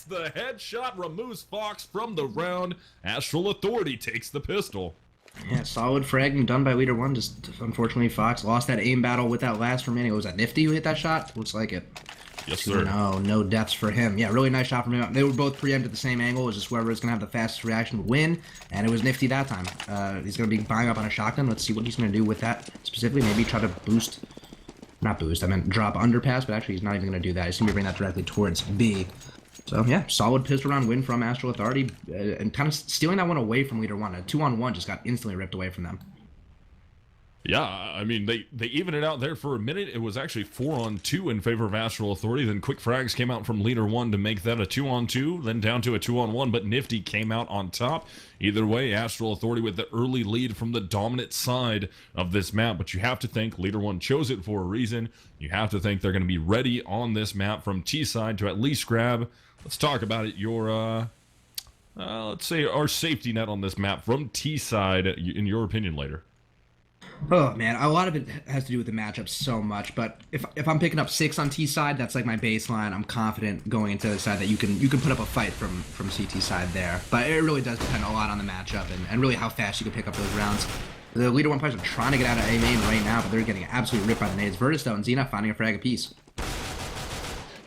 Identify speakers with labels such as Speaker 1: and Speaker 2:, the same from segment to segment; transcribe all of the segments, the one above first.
Speaker 1: the headshot, removes Fox from the round. Astral Authority takes the pistol.
Speaker 2: Yeah, solid fragging done by Leader-1. Just unfortunately, Fox lost that aim battle with that last remaining. Was that Nifty who hit that shot? Looks like it.
Speaker 1: Yes, sir.
Speaker 2: No deaths for him. Yeah, really nice shot from him. They were both preempted at the same angle. It was just whoever is going to have the fastest reaction would win, and it was Nifty that time. He's going to be buying up on a shotgun. Let's see what he's going to do with that specifically. Maybe try to boost. Not boost, I meant drop underpass, but actually he's not even going to do that. He's going to bring that directly towards B. So, yeah, solid pistol round win from Astral Authority, and kind of stealing that one away from Leader-1. A 2-on-1 just got instantly ripped away from them.
Speaker 1: Yeah, I mean, they evened it out there for a minute. It was actually 4-on-2 in favor of Astral Authority. Then quick frags came out from Leader-1 to make that a 2-on-2, then down to a 2-on-1, but Nifty came out on top. Either way, Astral Authority with the early lead from the dominant side of this map, but you have to think Leader-1 chose it for a reason. You have to think they're going to be ready on this map from T side to at least grab, let's talk about it, your, let's say our safety net on this map from T side, in your opinion, later.
Speaker 2: Oh man, a lot of it has to do with the matchup so much. But if I'm picking up 6 on T side, that's like my baseline. I'm confident going into the side that you can put up a fight from CT side there. But it really does depend a lot on the matchup and really how fast you can pick up those rounds. The Leader-1 players are trying to get out of A main right now, but they're getting absolutely ripped by the nades. Virtus though and Xena finding a frag apiece.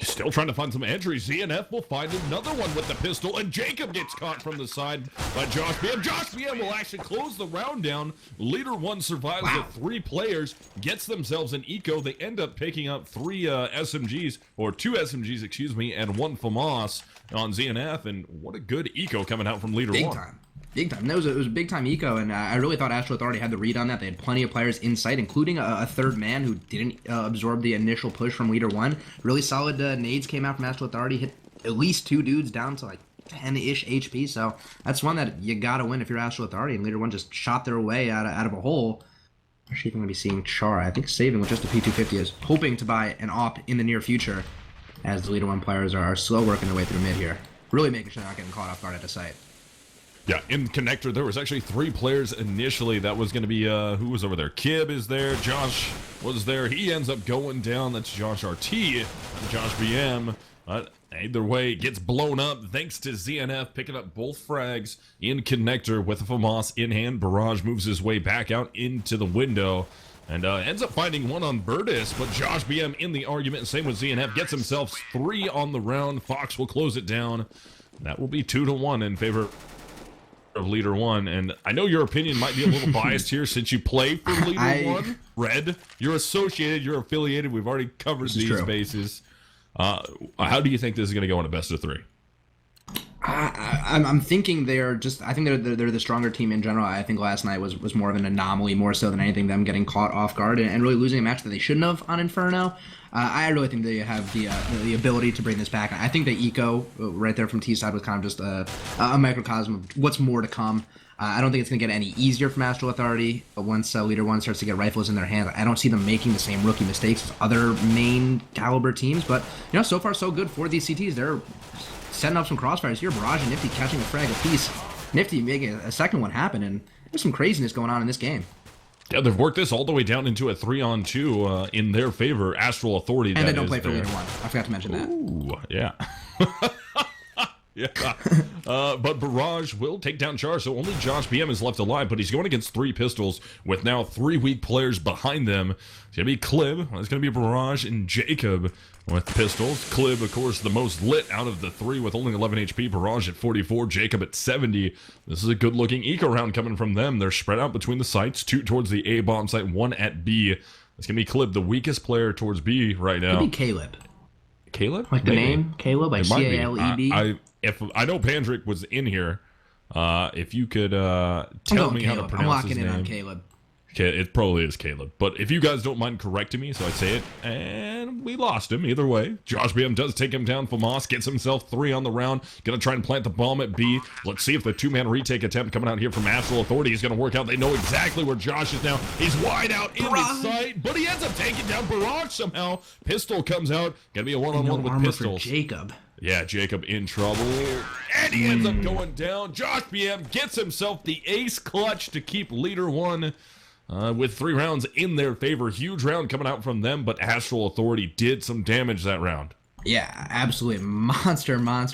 Speaker 1: Still trying to find some entry. ZNF will find another one with the pistol, and Jacob gets caught from the side by Josh BM. Josh BM will actually close the round down. Leader-1 survives with 3 players, gets themselves an eco. They end up picking up 3 SMGs, or 2 SMGs, excuse me, and 1 FAMAS on ZNF, and what a good eco coming out from Leader-1.
Speaker 2: Big time. Big time. No, it was a big time eco, and I really thought Astral Authority had the read on that. They had plenty of players in sight, including a third man who didn't absorb the initial push from Leader-1. Really solid nades came out from Astral Authority, hit at least 2 dudes down to like 10-ish HP, so that's one that you gotta win if you're Astral Authority, and Leader-1 just shot their way out of a hole. Actually, I'm going to be seeing Char. I think saving with just a P250 is hoping to buy an AWP in the near future, as the Leader-1 players are slow working their way through mid here. Really making sure they're not getting caught off guard at the site.
Speaker 1: Yeah, in Connector, there was actually 3 players initially. That was going to be, who was over there? Kib is there. Josh was there. He ends up going down. That's Josh RT and Josh BM. Either way, gets blown up thanks to ZNF picking up both frags in Connector with a FAMAS in hand. Barrage moves his way back out into the window and ends up finding one on Virtus, but Josh BM in the argument, same with ZNF, gets himself 3 on the round. Fox will close it down. That will be 2-1 in favor of Leader-1, and I know your opinion might be a little biased here since you play for Leader-1. Red, you're associated, you're affiliated. We've already covered these bases. How do you think this is going to go in a best of 3?
Speaker 2: I'm thinking they're just. I think they're the stronger team in general. I think last night was more of an anomaly, more so than anything them getting caught off guard and really losing a match that they shouldn't have on Inferno. I really think they have the ability to bring this back. I think the eco right there from T side was kind of just a microcosm of what's more to come. I don't think it's going to get any easier from Astral Authority once Leader-1 starts to get rifles in their hands. I don't see them making the same rookie mistakes as other main caliber teams, but you know, so far so good for these CTs. They're setting up some crossfires here. Barrage and Nifty catching a frag apiece. Nifty making a second one happen, and there's some craziness going on in this game.
Speaker 1: Yeah, they've worked this all the way down into a 3-on-2 in their favor. Astral Authority,
Speaker 2: and they don't play for Leader-1. I forgot to mention that.
Speaker 1: Ooh, yeah. Yeah, but Barrage will take down Char, so only Josh BM is left alive, but he's going against 3 pistols with now 3 weak players behind them. It's going to be Clib, it's going to be Barrage, and Jacob with pistols. Clib, of course, the most lit out of the 3 with only 11 HP, Barrage at 44, Jacob at 70. This is a good-looking eco round coming from them. They're spread out between the sites, 2 towards the A bomb site, 1 at B. It's going to be Clib, the weakest player towards B right now.
Speaker 2: Could be Caleb.
Speaker 1: Caleb?
Speaker 2: Like the name? Caleb? Like C-A-L-E-B?
Speaker 1: If I know Pandrick was in here, if you could tell me how to pronounce his name.
Speaker 2: I'm locking in on Caleb.
Speaker 1: Okay, it probably is Caleb. But if you guys don't mind correcting me, so I say it, and we lost him either way. Josh BM does take him down. FAMAS gets himself 3 on the round. Gonna try and plant the bomb at B. Let's see if the 2-man retake attempt coming out here from Astral Authority is gonna work out. They know exactly where Josh is now. He's wide out in the sight, but he ends up taking down Barrage somehow. Pistol comes out. Gonna be a 1-on-1 with pistols.
Speaker 2: For Jacob.
Speaker 1: Yeah, Jacob in trouble. And he ends up going down. Josh BM gets himself the ace clutch to keep Leader-1 with 3 rounds in their favor. Huge round coming out from them, but Astral Authority did some damage that round.
Speaker 2: Yeah, absolutely. Monster rounds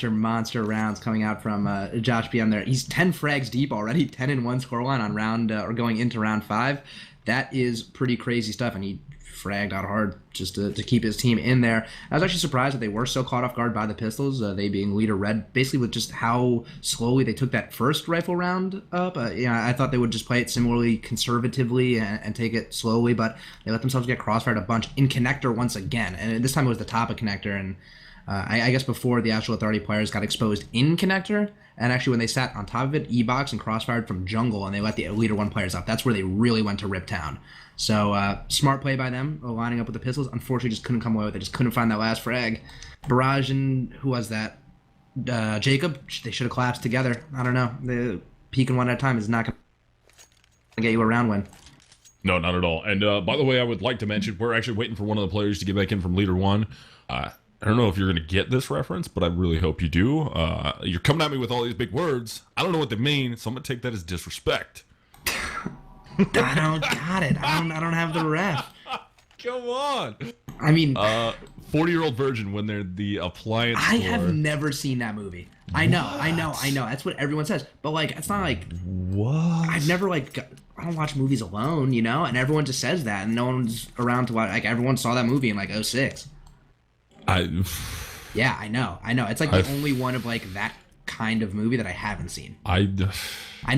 Speaker 2: coming out from Josh BM there. He's 10 frags deep already, 10 in one scoreline on round or going into round 5. That is pretty crazy stuff, and he fragged out hard just to keep his team in there. I was actually surprised that they were so caught off guard by the pistols, they being leader red, basically with just how slowly they took that first rifle round up. I thought they would just play it similarly conservatively and take it slowly, but they let themselves get crossfired a bunch in connector once again, and this time it was the top of connector, and I guess before the Astral Authority players got exposed in connector, and actually when they sat on top of it, E-box and crossfired from jungle, and they let the Leader-1 players up. That's where they really went to Rip Town. So smart play by them, lining up with the pistols. Unfortunately, just couldn't come away with it. Just couldn't find that last frag. Barrage and who was that? Jacob. They should have collapsed together. I don't know. The peeking one at a time is not going to get you a round win.
Speaker 1: No, not at all. And by the way, I would like to mention we're actually waiting for one of the players to get back in from Leader-1. I don't know if you're going to get this reference, but I really hope you do. You're coming at me with all these big words. I don't know what they mean, so I'm going to take that as disrespect.
Speaker 2: I don't got it. I don't have the ref.
Speaker 1: Come on.
Speaker 2: I mean,
Speaker 1: 40-year-old virgin when they're the appliance store.
Speaker 2: I have never seen that movie. I know. That's what everyone says. But like, it's not like
Speaker 1: what?
Speaker 2: I've never I don't watch movies alone, and everyone just says that, and no one's around to watch. Like everyone saw that movie in like 2006. Yeah, I know. It's like the only one of like that kind of movie that I haven't seen. I know. I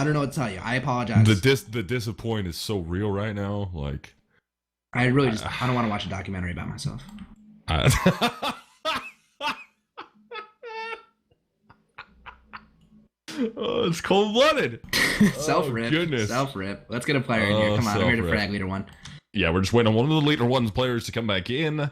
Speaker 2: don't know what to tell you. I apologize.
Speaker 1: The disappointment is so real right now. Like,
Speaker 2: I really just I don't want to watch a documentary about myself.
Speaker 1: Oh, it's cold-blooded.
Speaker 2: Self-rip.
Speaker 1: Goodness.
Speaker 2: Self-rip. Let's get a player in here. Come on, I'm here to frag Leader-1.
Speaker 1: Yeah, we're just waiting on one of the Leader-1's players to come back in,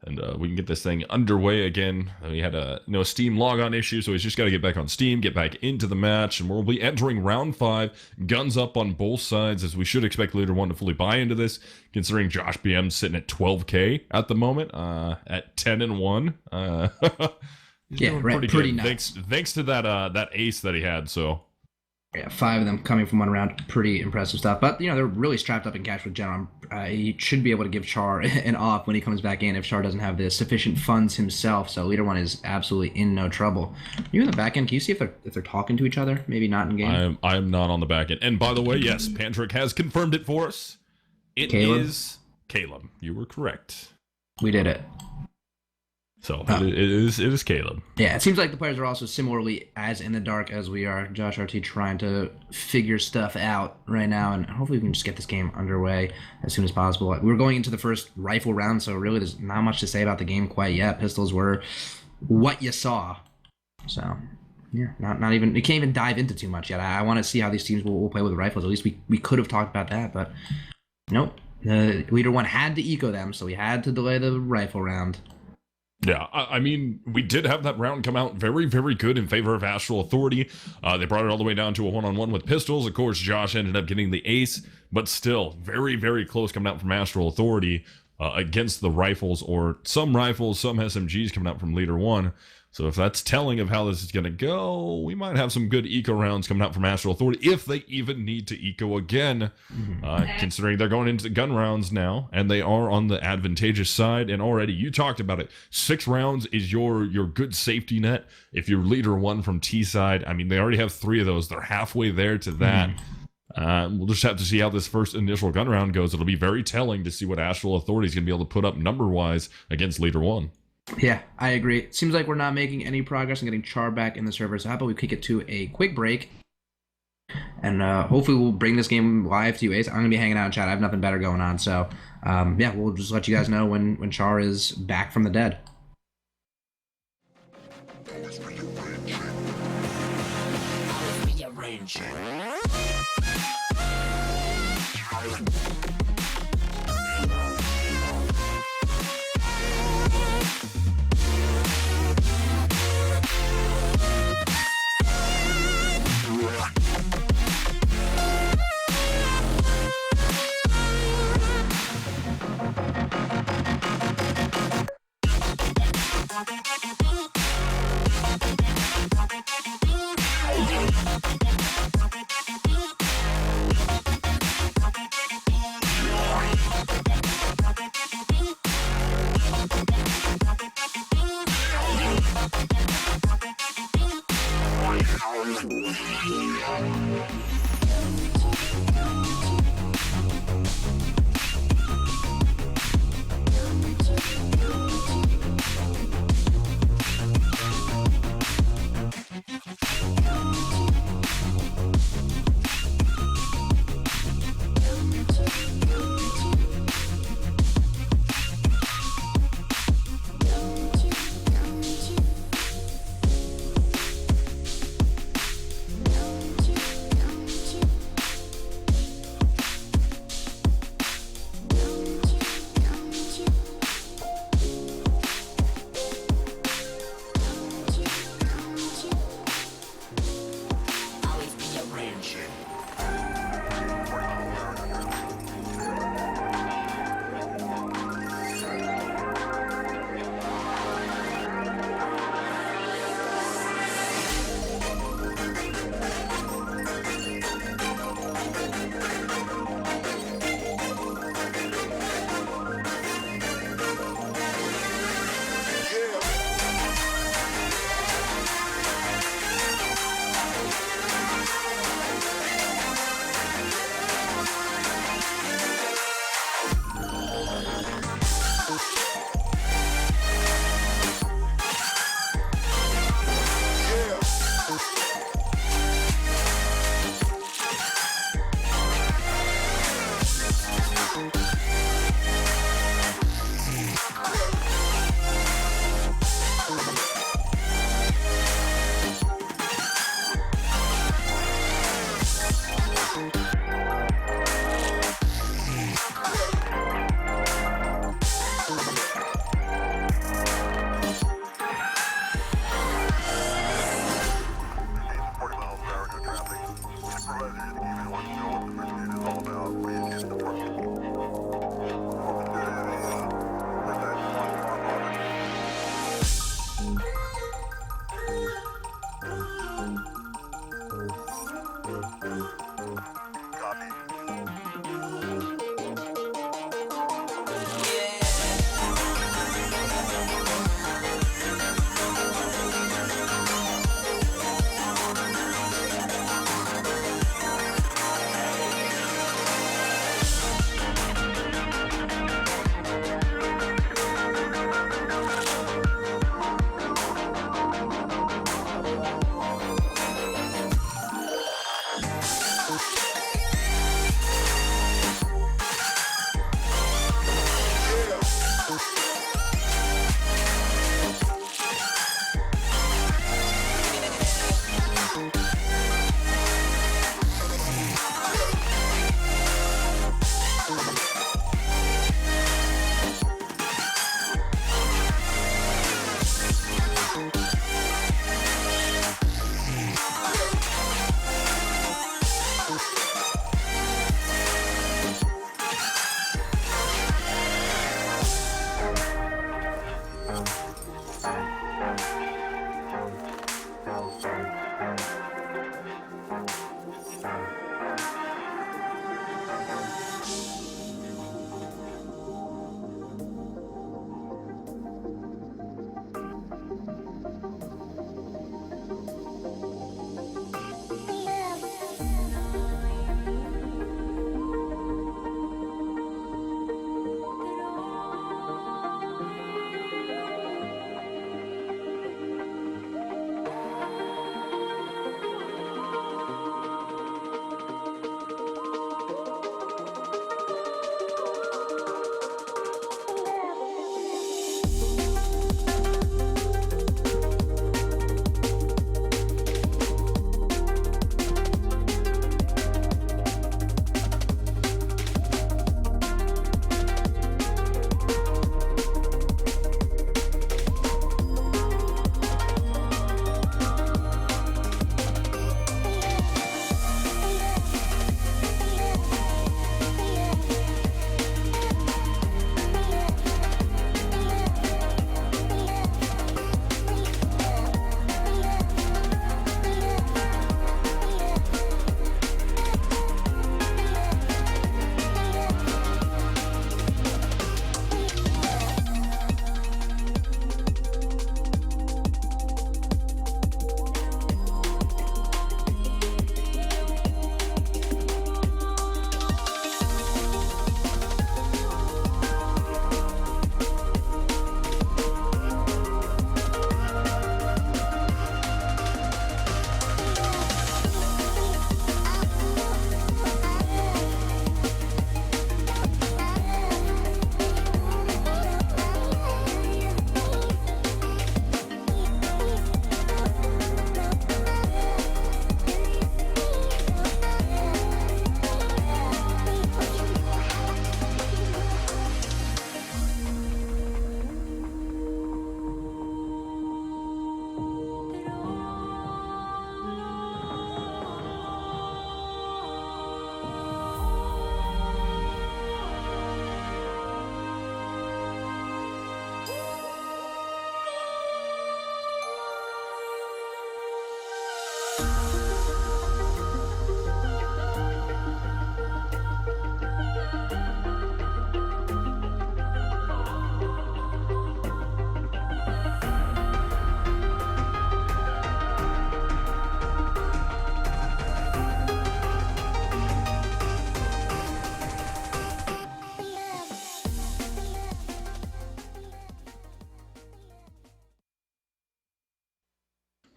Speaker 1: and we can get this thing underway again. We had a Steam logon issue, so he's just got to get back on Steam, get back into the match, and we'll be entering round 5. Guns up on both sides, as we should expect Leader-1 to fully buy into this, considering Josh BM sitting at 12K at the moment, at 10-1.
Speaker 2: Yeah, right. Pretty
Speaker 1: nice. Thanks to that ace that he had. So
Speaker 2: yeah, 5 of them coming from one round. Pretty impressive stuff. But they're really strapped up in cash with General. He should be able to give Char an off when he comes back in if Char doesn't have the sufficient funds himself. So Leader-1 is absolutely in no trouble. You in the back end? Can you see if they're talking to each other? Maybe not in game.
Speaker 1: I'm not on the back end. And by the way, yes, Pantrick has confirmed it for us. It is Caleb. You were correct.
Speaker 2: We did it.
Speaker 1: So it is Caleb.
Speaker 2: Yeah, it seems like the players are also similarly as in the dark as we are. Josh RT trying to figure stuff out right now, and hopefully we can just get this game underway as soon as possible. We're going into the first rifle round, so really there's not much to say about the game quite yet. Pistols were what you saw. So yeah, not even, we can't even dive into too much yet. I want to see how these teams will play with rifles. At least we could have talked about that, but nope. The Leader-1 had to eco them, so we had to delay the rifle round.
Speaker 1: Yeah, I mean, we did have that round come out very, very good in favor of Astral Authority. They brought it all the way down to a one-on-one with pistols. Of course, Josh ended up getting the ace, but still very, very close coming out from Astral Authority against the rifles, or some rifles, some SMGs coming out from Leader-1. So if that's telling of how this is going to go, we might have some good eco rounds coming out from Astral Authority, if they even need to eco again, considering they're going into gun rounds now, and they are on the advantageous side. And already, you talked about it, 6 rounds is your good safety net. If you're Leader-1 from T side, I mean, they already have 3 of those. They're halfway there to that. We'll just have to see how this first initial gun round goes. It'll be very telling to see what Astral Authority is going to be able to put up number-wise against Leader-1.
Speaker 2: Yeah, I agree. Seems like we're not making any progress in getting Char back in the server, so how about we kick it to a quick break, and hopefully we'll bring this game live to you, Ace. I'm going to be hanging out in chat. I have nothing better going on, so yeah, we'll just let you guys know when Char is back from the dead.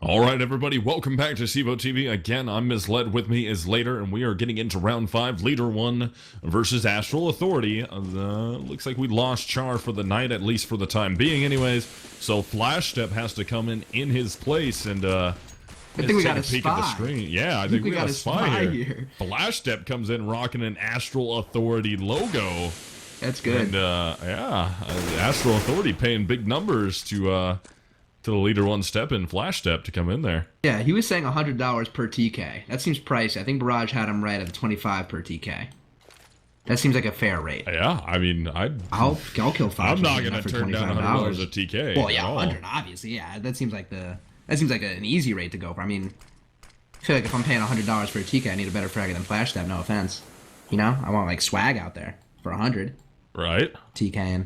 Speaker 1: All right, everybody, welcome back to CEV0 TV. Again, I'm Misled. With me is Latorr, and we are getting into round 5, Leader-1 versus Astral Authority. Looks like we lost Char for the night, at least for the time being anyways. So Flash Step has to come in his place, and
Speaker 2: I think we got a
Speaker 1: peek
Speaker 2: spy.
Speaker 1: At the screen. Yeah, I think we got a spy here. Flash Step comes in rocking an Astral Authority logo.
Speaker 2: That's good.
Speaker 1: And Astral Authority paying big numbers to the Leader-1 step and Flash Step to come in there.
Speaker 2: Yeah, he was saying $100 per TK. That seems pricey. I think Barrage had him right at $25 per TK. That seems like a fair rate.
Speaker 1: Yeah, I mean,
Speaker 2: I'll kill 5.
Speaker 1: I'm not gonna turn down $100 a TK.
Speaker 2: Well, yeah, 100 obviously. Yeah, that seems like an easy rate to go for. I mean, I feel like if I'm paying $100 for a TK, I need a better fragger than Flash Step. No offense, you know. I want like swag out there for 100.
Speaker 1: Right.
Speaker 2: TKing.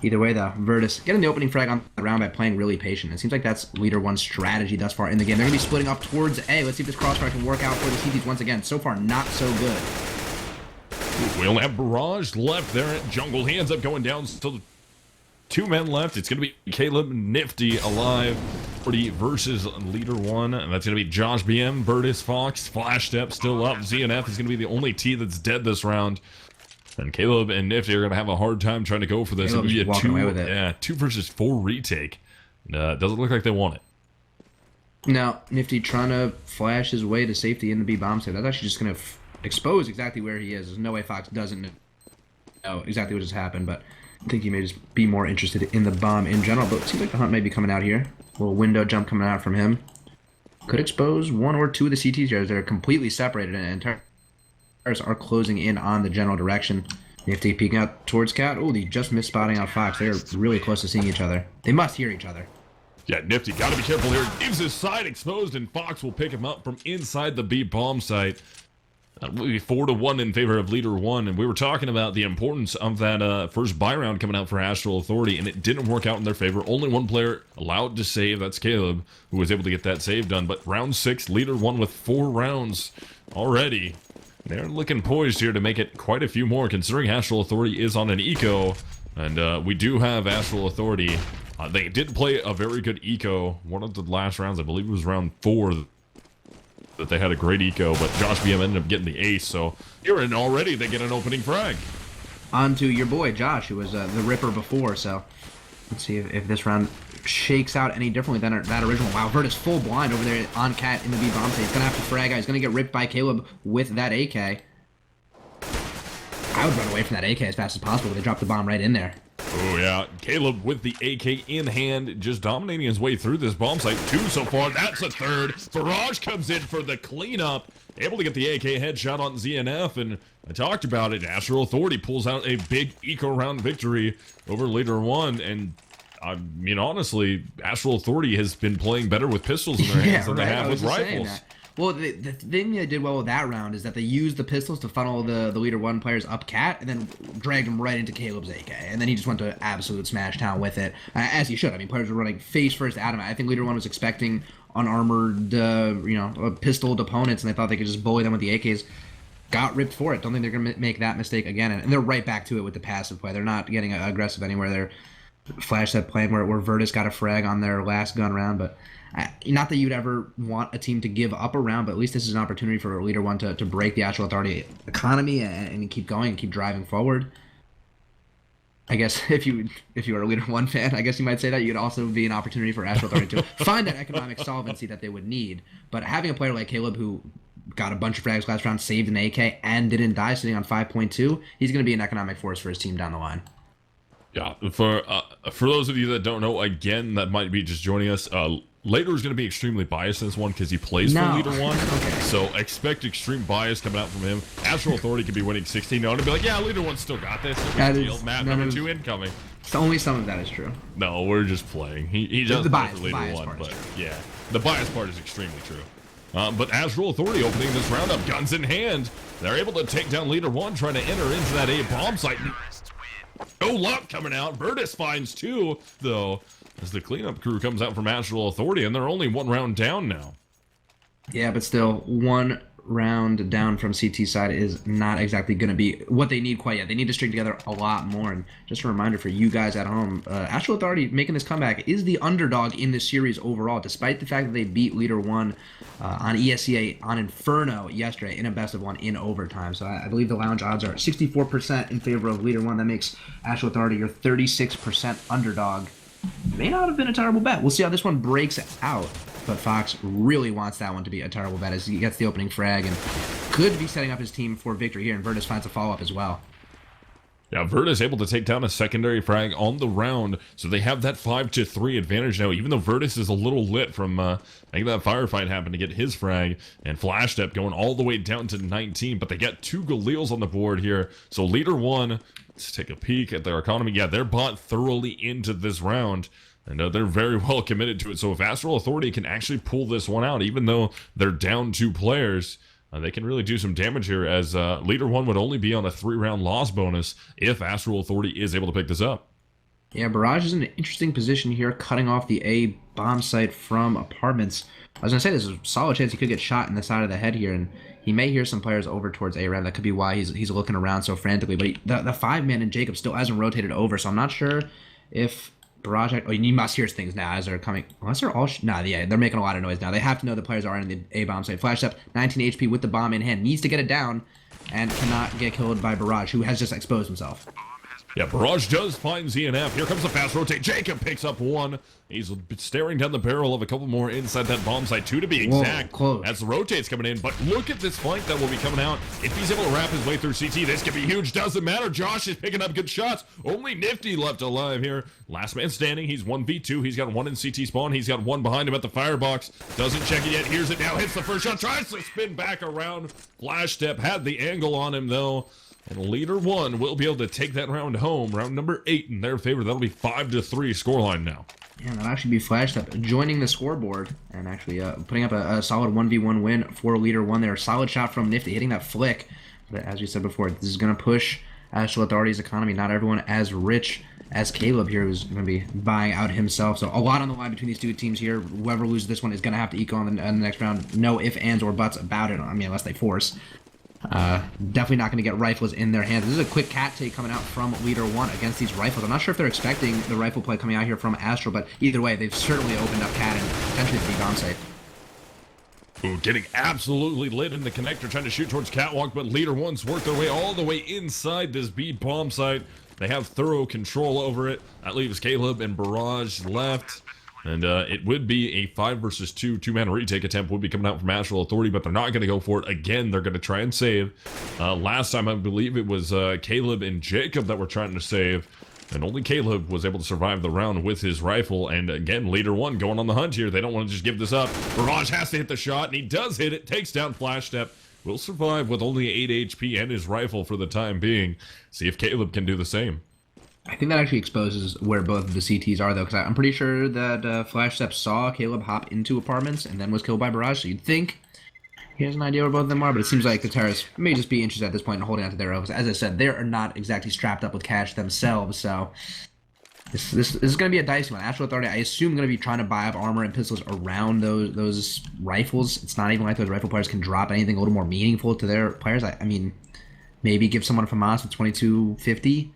Speaker 2: Either way, though, Virtus getting the opening frag on the round by playing really patient. It seems like that's Leader-1's strategy thus far in the game. They're going to be splitting up towards A. Let's see if this crossfire can work out for the CTs once again. So far, not so good.
Speaker 1: We only have Barrage left there at Jungle. He ends up going down. Still 2 men left. It's going to be Caleb Nifty alive versus Leader-1. And that's going to be Josh BM, Virtus, Fox, Flash Step still up. ZNF is going to be the only T that's dead this round. And Caleb and Nifty are going to have a hard time trying to go for this. It'll be a 2 versus 4 retake. Doesn't look like they want it.
Speaker 2: No, Nifty trying to flash his way to safety in the B bomb site. That's actually just going to expose exactly where he is. There's no way Fox doesn't know exactly what just happened, but I think he may just be more interested in the bomb in general. But it seems like the hunt may be coming out here. A little window jump coming out from him. Could expose 1 or 2 of the CTs here. They're completely separated and are closing in on the general direction. Nifty peeking out towards Cat. Oh, he just missed spotting out Fox. They're really close to seeing each other. They must hear each other.
Speaker 1: Yeah, Nifty got to be careful here. Gives his side exposed, and Fox will pick him up from inside the B bomb site. That will be 4-1 in favor of Leader-1, and we were talking about the importance of that first buy round coming out for Astral Authority, and it didn't work out in their favor. Only 1 player allowed to save. That's Caleb, who was able to get that save done. But round 6, Leader-1 with 4 rounds already. They're looking poised here to make it quite a few more, considering Astral Authority is on an eco, and we do have Astral Authority. They did play a very good eco. One of the last rounds, I believe it was round 4, that they had a great eco, but Josh BM ended up getting the ace, so here and already they get an opening frag.
Speaker 2: On to your boy, Josh, who was the Ripper before, so let's see if this round shakes out any differently than that original. Wow, Virtus full blind over there on Cat in the B bomb site. He's gonna have to frag out. He's gonna get ripped by Caleb with that AK. I would run away from that AK as fast as possible, but they dropped the bomb right in there.
Speaker 1: Oh yeah, Caleb with the AK in hand, just dominating his way through this bomb site. 2 so far, that's a 3rd. Barrage comes in for the cleanup, able to get the AK headshot on ZNF, and I talked about it. Astral Authority pulls out a big eco round victory over Leader-1, and I mean, honestly, Astral Authority has been playing better with pistols in their hands than they have with rifles.
Speaker 2: Well, the thing they did well with that round is that they used the pistols to funnel the Leader-1 players up Cat and then dragged him right into Caleb's AK. And then he just went to absolute smash town with it, as he should. I mean, players were running face first at him. I think Leader-1 was expecting unarmored, pistoled opponents, and they thought they could just bully them with the AKs. Got ripped for it. Don't think they're going to make that mistake again. And they're right back to it with the passive play. They're not getting aggressive anywhere. They're Flash that plan where Virtus got a frag on their last gun round, but not that you'd ever want a team to give up a round, but at least this is an opportunity for Leader-1 to break the Astral Authority economy and keep going and keep driving forward. I guess if you are a Leader-1 fan, I guess you might say that you'd also be an opportunity for Astral Authority to find that economic solvency that they would need. But having a player like Caleb who got a bunch of frags last round, saved an AK, and didn't die, sitting on 5.2, he's going to be an economic force for his team down the line.
Speaker 1: Yeah, for those of you that don't know, again, that might be just joining us, Latorr is going to be extremely biased in this one because he plays for Leader-1.
Speaker 2: Okay.
Speaker 1: So expect extreme bias coming out from him. Astral Authority could be winning 16-0 and be like, yeah, Leader-1 still got this. Map number 2 incoming.
Speaker 2: Only some of that is true.
Speaker 1: No, we're just playing. He does play for Leader-1, but yeah, the bias part is extremely true. But Astral Authority opening this round up, guns in hand. They're able to take down Leader-1, trying to enter into that A bomb site. No luck coming out. Virtus finds 2, though, as the cleanup crew comes out from Astral Authority, and they're only 1 round down now.
Speaker 2: Yeah, but still, 1 round down from CT side is not exactly going to be what they need quite yet. They need to string together a lot more. And just a reminder for you guys at home, Astral Authority making this comeback is the underdog in this series overall, despite the fact that they beat Leader-1 on ESCA on Inferno yesterday in a best-of-1 in overtime. So I believe the lounge odds are 64% in favor of Leader-1. That makes Astral Authority your 36% underdog. May not have been a terrible bet. We'll see how this one breaks out. But Fox really wants that one to be a terrible bet as he gets the opening frag and could be setting up his team for victory here. And Virtus finds a follow-up as well.
Speaker 1: Yeah, Virtus able to take down a secondary frag on the round, so they have that 5-3 advantage now, even though Virtus is a little lit from making that firefight happen to get his frag, and Flash Step going all the way down to 19, but they get 2 Galils on the board here, so Leader-1, let's take a peek at their economy. Yeah, they're bought thoroughly into this round, and they're very well committed to it, so if Astral Authority can actually pull this one out, even though they're down 2 players, they can really do some damage here, as Leader-1 would only be on a 3-round loss bonus if Astral Authority is able to pick this up.
Speaker 2: Yeah, Barrage is in an interesting position here, cutting off the A bomb site from apartments. I was going to say there's a solid chance he could get shot in the side of the head here, and he may hear some players over towards A ramp. That could be why he's looking around so frantically. But the 5-man in Jacob still hasn't rotated over, so I'm not sure if Barrage... Oh, you must hear things now as they're coming. Unless they're all... yeah, they're making a lot of noise now. They have to know the players are in the A bomb site. Flash up, 19 HP with the bomb in hand. Needs to get it down and cannot get killed by Barrage, who has just exposed himself.
Speaker 1: Yeah, Barrage does find ZNF. Here comes the fast rotate. Jacob picks up 1. He's staring down the barrel of a couple more inside that bomb site, 2 to be exact.
Speaker 2: Whoa, close.
Speaker 1: As the rotate's coming in. But look at this flank that will be coming out. If he's able to wrap his way through CT, this could be huge. Doesn't matter. Josh is picking up good shots. Only Nifty left alive here. Last man standing. He's 1v2. He's got 1 in CT spawn. He's got 1 behind him at the firebox. Doesn't check it yet. Hears it now. Hits the first shot. Tries to spin back around. Flash Step had the angle on him, though. And Leader-1 will be able to take that round home. Round number 8 in their favor. That'll be 5-3 scoreline now.
Speaker 2: Yeah, that'll actually be Flash Up joining the scoreboard and actually putting up a solid 1v1 win for Leader-1 there. Solid shot from Nifty, hitting that flick. But as we said before, this is going to push Astral Authority's economy. Not everyone as rich as Caleb here, who's going to be buying out himself. So a lot on the line between these 2 teams here. Whoever loses this one is going to have to eco on the next round. No ifs, ands, or buts about it. I mean, unless they force. Definitely not going to get rifles in their hands. This is a quick cat take coming out from Leader-1 against these rifles. I'm not sure if they're expecting the rifle play coming out here from Astral, but either way, they've certainly opened up cat and potentially the bomb site.
Speaker 1: Ooh, getting absolutely lit in the connector, trying to shoot towards Catwalk, but Leader-1's worked their way all the way inside this B bomb site. They have thorough control over it. That leaves Caleb and Barrage left. And it would be a 5 versus 2 2-man retake attempt would be coming out from Astral Authority, but they're not going to go for it. Again, they're going to try and save. Last time, I believe it was Caleb and Jacob that were trying to save, and only Caleb was able to survive the round with his rifle. And again, Leader-1 going on the hunt here. They don't want to just give this up. Barrage has to hit the shot, and he does hit it. Takes down Flash Step. Will survive with only 8 HP and his rifle for the time being. See if Caleb can do the same.
Speaker 2: I think that actually exposes where both of the CTs are, though, because I'm pretty sure that Flash Step saw Caleb hop into apartments and then was killed by Barrage, so you'd think he has an idea where both of them are, but it seems like the terrorists may just be interested at this point in holding on to their own. As I said, they are not exactly strapped up with cash themselves, so this is going to be a dicey one. Astral Authority, I assume, going to be trying to buy up armor and pistols around those rifles. It's not even like those rifle players can drop anything a little more meaningful to their players. I mean, maybe give someone from Moss with 2250.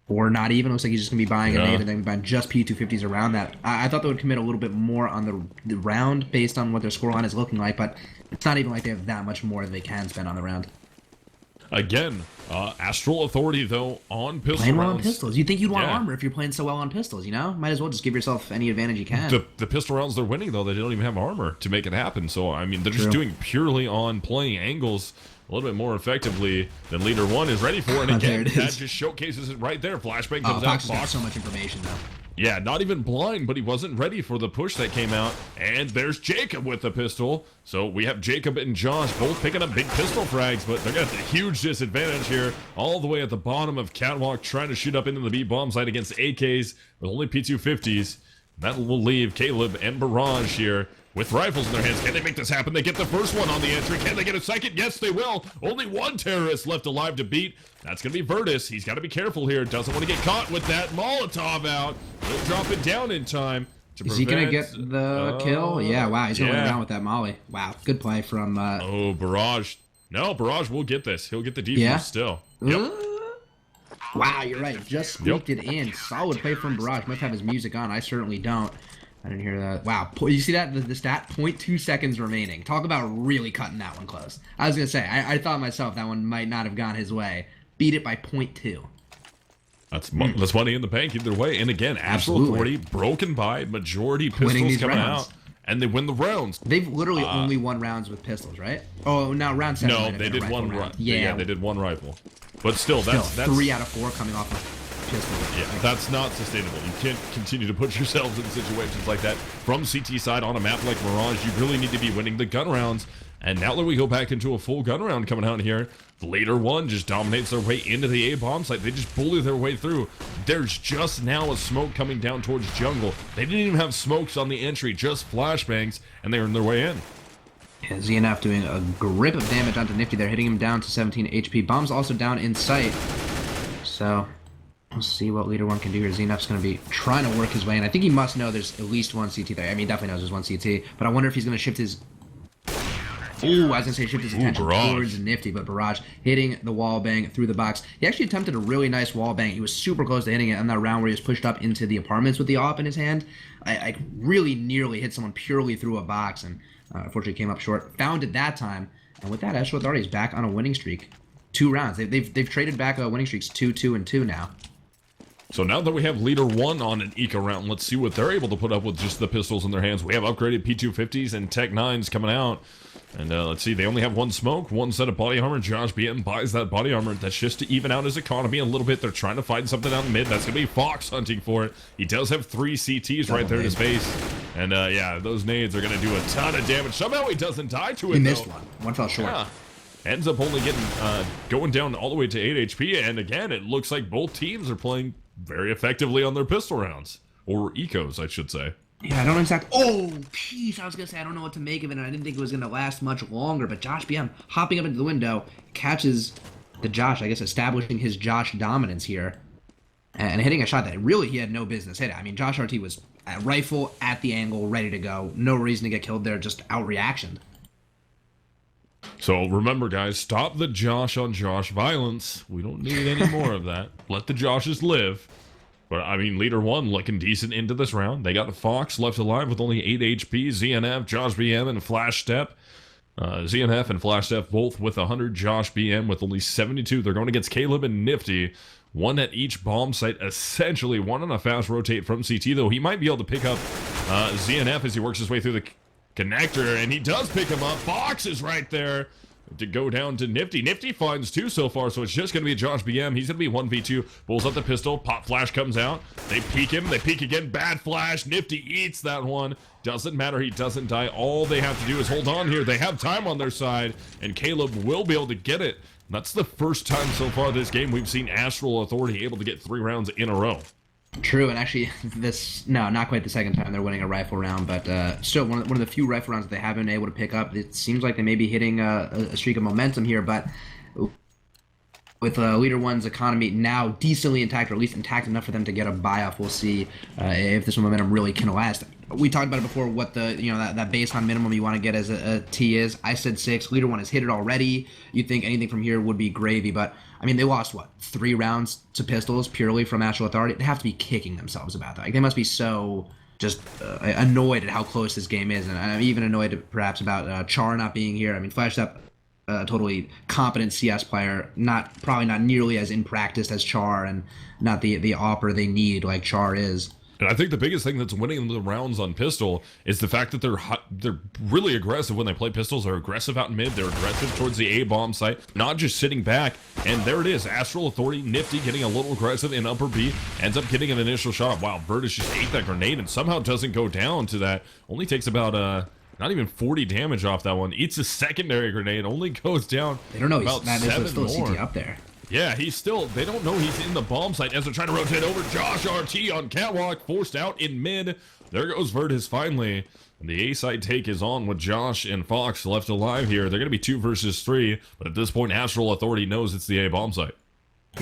Speaker 2: Or not even. Looks like he's just going to be buying a nade and then buying just P250s around that. I thought they would commit a little bit more on the round based on what their scoreline is looking like, but it's not even like they have that much more that they can spend on the round.
Speaker 1: Again, Astral Authority, though, on pistol
Speaker 2: playing well
Speaker 1: rounds.
Speaker 2: on pistols. You'd think you'd want armor if you're playing so well on pistols, you know? Might as well just give yourself any advantage you can.
Speaker 1: The pistol rounds they're winning, though, they don't even have armor to make it happen. So, I mean, they're just doing purely on playing angles a little bit more effectively than Leader-1 is ready for. And again, that just showcases it right there. Flashbang comes out.
Speaker 2: Fox has got so much information, though.
Speaker 1: Yeah, not even blind, but he wasn't ready for the push that came out. And there's Jacob with the pistol. So we have Jacob and Josh both picking up big pistol frags, but they're got a huge disadvantage here. All the way at the bottom of Catwalk, trying to shoot up into the B bomb site against AKs with only P250s. That will leave Caleb and Barrage here with rifles in their hands. Can they make this happen? They get the first one on the entry. Can they get a second? Yes, they will. Only 1 terrorist left alive to beat. That's going to be Virtus. He's got to be careful here. Doesn't want to get caught with that Molotov out. He'll drop it down in time.
Speaker 2: Is he gonna get
Speaker 1: prevent-
Speaker 2: the kill? Yeah, wow, he's gonna win
Speaker 1: yeah.
Speaker 2: around with that molly. Wow, good play from
Speaker 1: Oh, Barrage. No, Barrage will get this. He'll get the defuse
Speaker 2: Yeah?
Speaker 1: still. Yep.
Speaker 2: Wow, you're right. Just squeaked it in. Solid play from Barrage. Must have his music on. I certainly don't. I didn't hear that. Wow, you see that? The stat? 0.2 seconds remaining. Talk about really cutting that one close. I was gonna say, I thought myself that one might not have gone his way. Beat it by 0.2.
Speaker 1: That's money in the bank either way. And again, Astral
Speaker 2: Absolutely.
Speaker 1: Authority broken by majority
Speaker 2: Winning
Speaker 1: pistols
Speaker 2: these
Speaker 1: coming
Speaker 2: rounds.
Speaker 1: out. And they win the rounds.
Speaker 2: They've literally only won rounds with pistols, right? Oh, now round 7.
Speaker 1: No, they did one
Speaker 2: round.
Speaker 1: Yeah, they did one rifle. But still, that's
Speaker 2: 3 out of 4 coming off of pistols.
Speaker 1: Yeah, that's not sustainable. You can't continue to put yourselves in situations like that. From CT side on a map like Mirage, you really need to be winning the gun rounds. And now that we go back into a full gun round coming out here, Leader-1 just dominates their way into the A bomb site. They just bully their way through. There's just now a smoke coming down towards jungle. They didn't even have smokes on the entry, just flashbangs, and they're in their way in.
Speaker 2: Yeah, ZNF doing a grip of damage onto Nifty. They're hitting him down to 17 HP. Bomb's also down in sight. So, we'll see what Leader-1 can do here. ZNF's going to be trying to work his way in. I think he must know there's at least one CT there. I mean, he definitely knows there's one CT. But I wonder if he's going to shift his... Ooh, I was going to say shift his attention towards Nifty, but Barrage hitting the wall bang through the box. He actually attempted a really nice wall bang. He was super close to hitting it on that round where he was pushed up into the apartments with the AWP in his hand. I really nearly hit someone purely through a box, and unfortunately came up short. Found it that time, and with that, Astral Authority is back on a winning streak. 2 rounds. They've traded back winning streaks 2, 2, and 2 now.
Speaker 1: So now that we have Leader-1 on an eco round, let's see what they're able to put up with just the pistols in their hands. We have upgraded P250s and Tech 9s coming out. And let's see, they only have 1 smoke, 1 set of body armor. Josh BM buys that body armor. That's just to even out his economy a little bit. They're trying to find something out in mid. That's going to be Fox hunting for it. He does have 3 CTs right there in his face. And yeah, those nades are going to do a ton of damage. Somehow he doesn't die to it,
Speaker 2: He missed one. One fell short.
Speaker 1: Yeah. Ends up only getting, going down all the way to 8 HP. And again, it looks like both teams are playing very effectively on their pistol rounds. Or ecos, I should say.
Speaker 2: Yeah, I don't know exactly. Oh, jeez, I was going to say I don't know what to make of it, and I didn't think it was going to last much longer. But Josh BM hopping up into the window, catches the Josh, I guess establishing his Josh dominance here, and hitting a shot that really he had no business hitting. I mean, Josh RT was at rifle, at the angle, ready to go. No reason to get killed there, just outreaction.
Speaker 1: So remember, guys, stop the Josh on Josh violence. We don't need any more of that. Let the Joshes live. But, I mean, Leader-1 looking decent into this round. They got Fox left alive with only 8 HP. ZNF, Josh BM, and Flash Step. ZNF and Flash Step both with 100. Josh BM with only 72. They're going against Caleb and Nifty. 1 at each bomb site, essentially. 1 on a fast rotate from CT, though. He might be able to pick up ZNF as he works his way through the connector, and he does pick him up. Fox is right there to go down to Nifty. Nifty finds 2 so far, so it's just going to be Josh BM. He's going to be 1v2. Pulls up the pistol. Pop flash comes out. They peek him. They peek again. Bad flash. Nifty eats that one. Doesn't matter. He doesn't die. All they have to do is hold on here. They have time on their side, and Caleb will be able to get it. That's the first time so far this game we've seen Astral Authority able to get 3 rounds in a row.
Speaker 2: True, and actually, not quite the second time they're winning a rifle round, but still one of the few rifle rounds that they haven't been able to pick up. It seems like they may be hitting a streak of momentum here, but with Leader-1's economy now decently intact, or at least intact enough for them to get a buy-off, we'll see if this momentum really can last. We talked about it before, what the that baseline minimum you want to get as a T is. I said 6. Leader-1 has hit it already. You'd think anything from here would be gravy, but I mean, they lost, 3 rounds to pistols purely from Astral Authority? They have to be kicking themselves about that. Like, they must be so just annoyed at how close this game is, and I'm even annoyed perhaps about Char not being here. I mean, Flashed Up, totally competent CS player, probably not nearly as in practice as Char, and not the opera they need like Char is.
Speaker 1: And I think the biggest thing that's winning the rounds on pistol is the fact that they're really aggressive when they play pistols. They're aggressive out in mid. They're aggressive towards the A bomb site, not just sitting back. And there it is. Astral Authority, Nifty getting a little aggressive in upper B, ends up getting an initial shot. Wow, Virtus just ate that grenade and somehow doesn't go down to that. Only takes about not even 40 damage off that one. Eats a secondary grenade, only goes down.
Speaker 2: They don't know
Speaker 1: about
Speaker 2: there's still a
Speaker 1: more.
Speaker 2: CT up there.
Speaker 1: Yeah, they don't know he's in the bomb site as they're trying to rotate over. Josh RT on catwalk, forced out in mid. There goes Virtus finally. And the A side take is on with Josh and Fox left alive here. They're going to be 2 versus 3, but at this point, Astral Authority knows it's the A bomb site.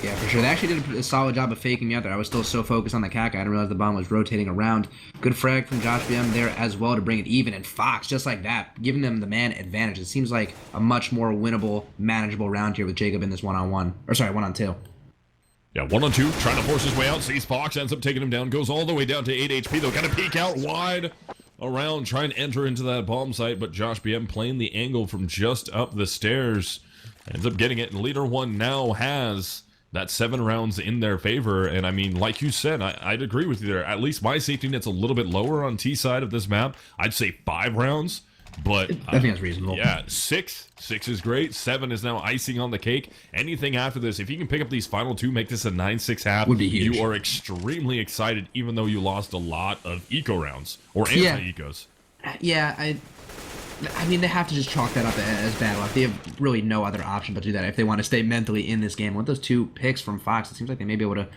Speaker 2: Yeah, for sure. They actually did a solid job of faking me out there. I was still so focused on the cat guy, I didn't realize the bomb was rotating around. Good frag from Josh BM there as well to bring it even. And Fox, just like that, giving them the man advantage. It seems like a much more winnable, manageable round here with Jacob in this one-on-one. Or sorry, one-on-two.
Speaker 1: Yeah, 1-on-2, trying to force his way out. Sees Fox, ends up taking him down, goes all the way down to 8 HP, though. Got to peek out wide around, trying to enter into that bomb site, but Josh BM playing the angle from just up the stairs. Ends up getting it, and Leader-1 now has that 7 rounds in their favor. And I mean, like you said, I'd agree with you there. At least my safety net's a little bit lower on T side of this map. I'd say 5 rounds, but
Speaker 2: I think that's reasonable.
Speaker 1: Yeah, 6 is great. 7 is now icing on the cake. Anything after this, if you can pick up these final 2, make this a 9-6 half,
Speaker 2: would be huge.
Speaker 1: You are extremely excited, even though you lost a lot of eco rounds or anti-ecos.
Speaker 2: Yeah, I mean, they have to just chalk that up as bad luck. They have really no other option but to do that if they want to stay mentally in this game. With those 2 picks from Fox, it seems like they may be able to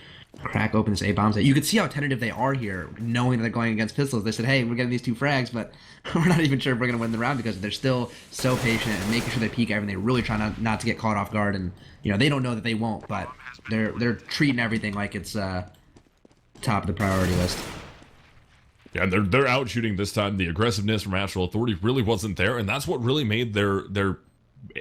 Speaker 2: crack open this A-bomb set. You can see how tentative they are here, knowing that they're going against pistols. They said, hey, we're getting these 2 frags, but we're not even sure if we're going to win the round because they're still so patient and making sure they peek everything. They're really trying not to get caught off guard, and you know they don't know that they won't, but they're treating everything like it's top of the priority list.
Speaker 1: Yeah, they're out shooting this time. The aggressiveness from Astral Authority really wasn't there, and that's what really made their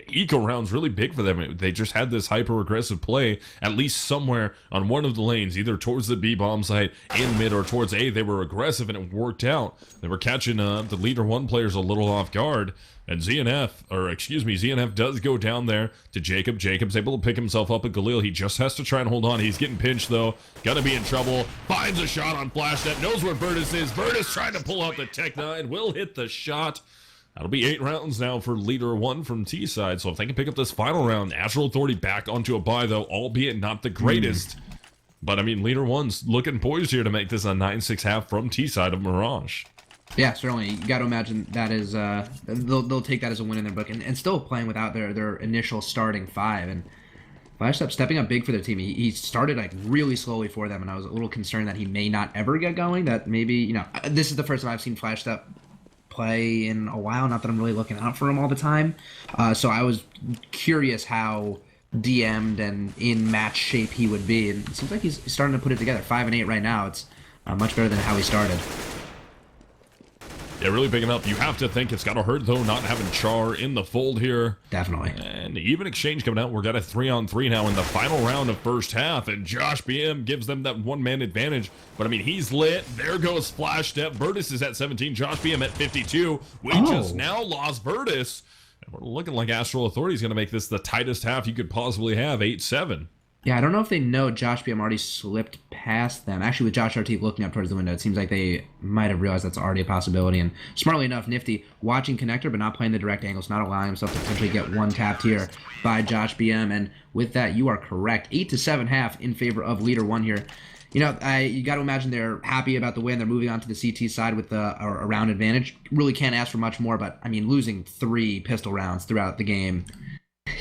Speaker 1: eco rounds really big for them. They just had this hyper aggressive play, at least somewhere on one of the lanes, either towards the B bomb site, in mid, or towards A. They were aggressive and it worked out. They were catching the Leader-1 players a little off guard. And ZNF does go down there to Jacob. Jacob's able to pick himself up at Galil. He just has to try and hold on. He's getting pinched, though. Gonna be in trouble. Finds a shot on Flashnet. Knows where Virtus is. Virtus trying to pull out the Tech 9. Will hit the shot. That'll be 8 rounds now for Leader-1 from T side. So if they can pick up this final round, Astral Authority back onto a bye, though, albeit not the greatest. But, I mean, Leader-1's looking poised here to make this a 9-6 half from T side of Mirage.
Speaker 2: Yeah, certainly. You got to imagine that is they'll take that as a win in their book, and still playing without their initial starting 5. And Flashstep stepping up big for their team. He started like really slowly for them, and I was a little concerned that he may not ever get going. That maybe this is the first time I've seen Flashstep play in a while. Not that I'm really looking out for him all the time. So I was curious how DM'd and in match shape he would be, and it seems like he's starting to put it together. 5-8 right now. It's much better than how he started.
Speaker 1: Yeah, really picking up. You have to think it's got to hurt, though, not having Char in the fold here.
Speaker 2: Definitely.
Speaker 1: And even exchange coming out. We're got a 3-on-3 now in the final round of first half, and Josh BM gives them that one-man advantage. But, I mean, he's lit. There goes Flash Step. Virtus is at 17. Josh BM at 52. We just now lost Virtus. And we're looking like Astral Authority is going to make this the tightest half you could possibly have, 8-7.
Speaker 2: Yeah, I don't know if they know Josh BM already slipped past them. Actually, with Josh RT looking up towards the window, it seems like they might have realized that's already a possibility. And smartly enough, Nifty watching connector but not playing the direct angles, not allowing himself to potentially get one tapped here by Josh BM. And with that, you are correct. 8-7 half in favor of Leader-1 here. You got to imagine they're happy about the win. They're moving on to the CT side with a round advantage. Really can't ask for much more, but I mean, losing 3 pistol rounds throughout the game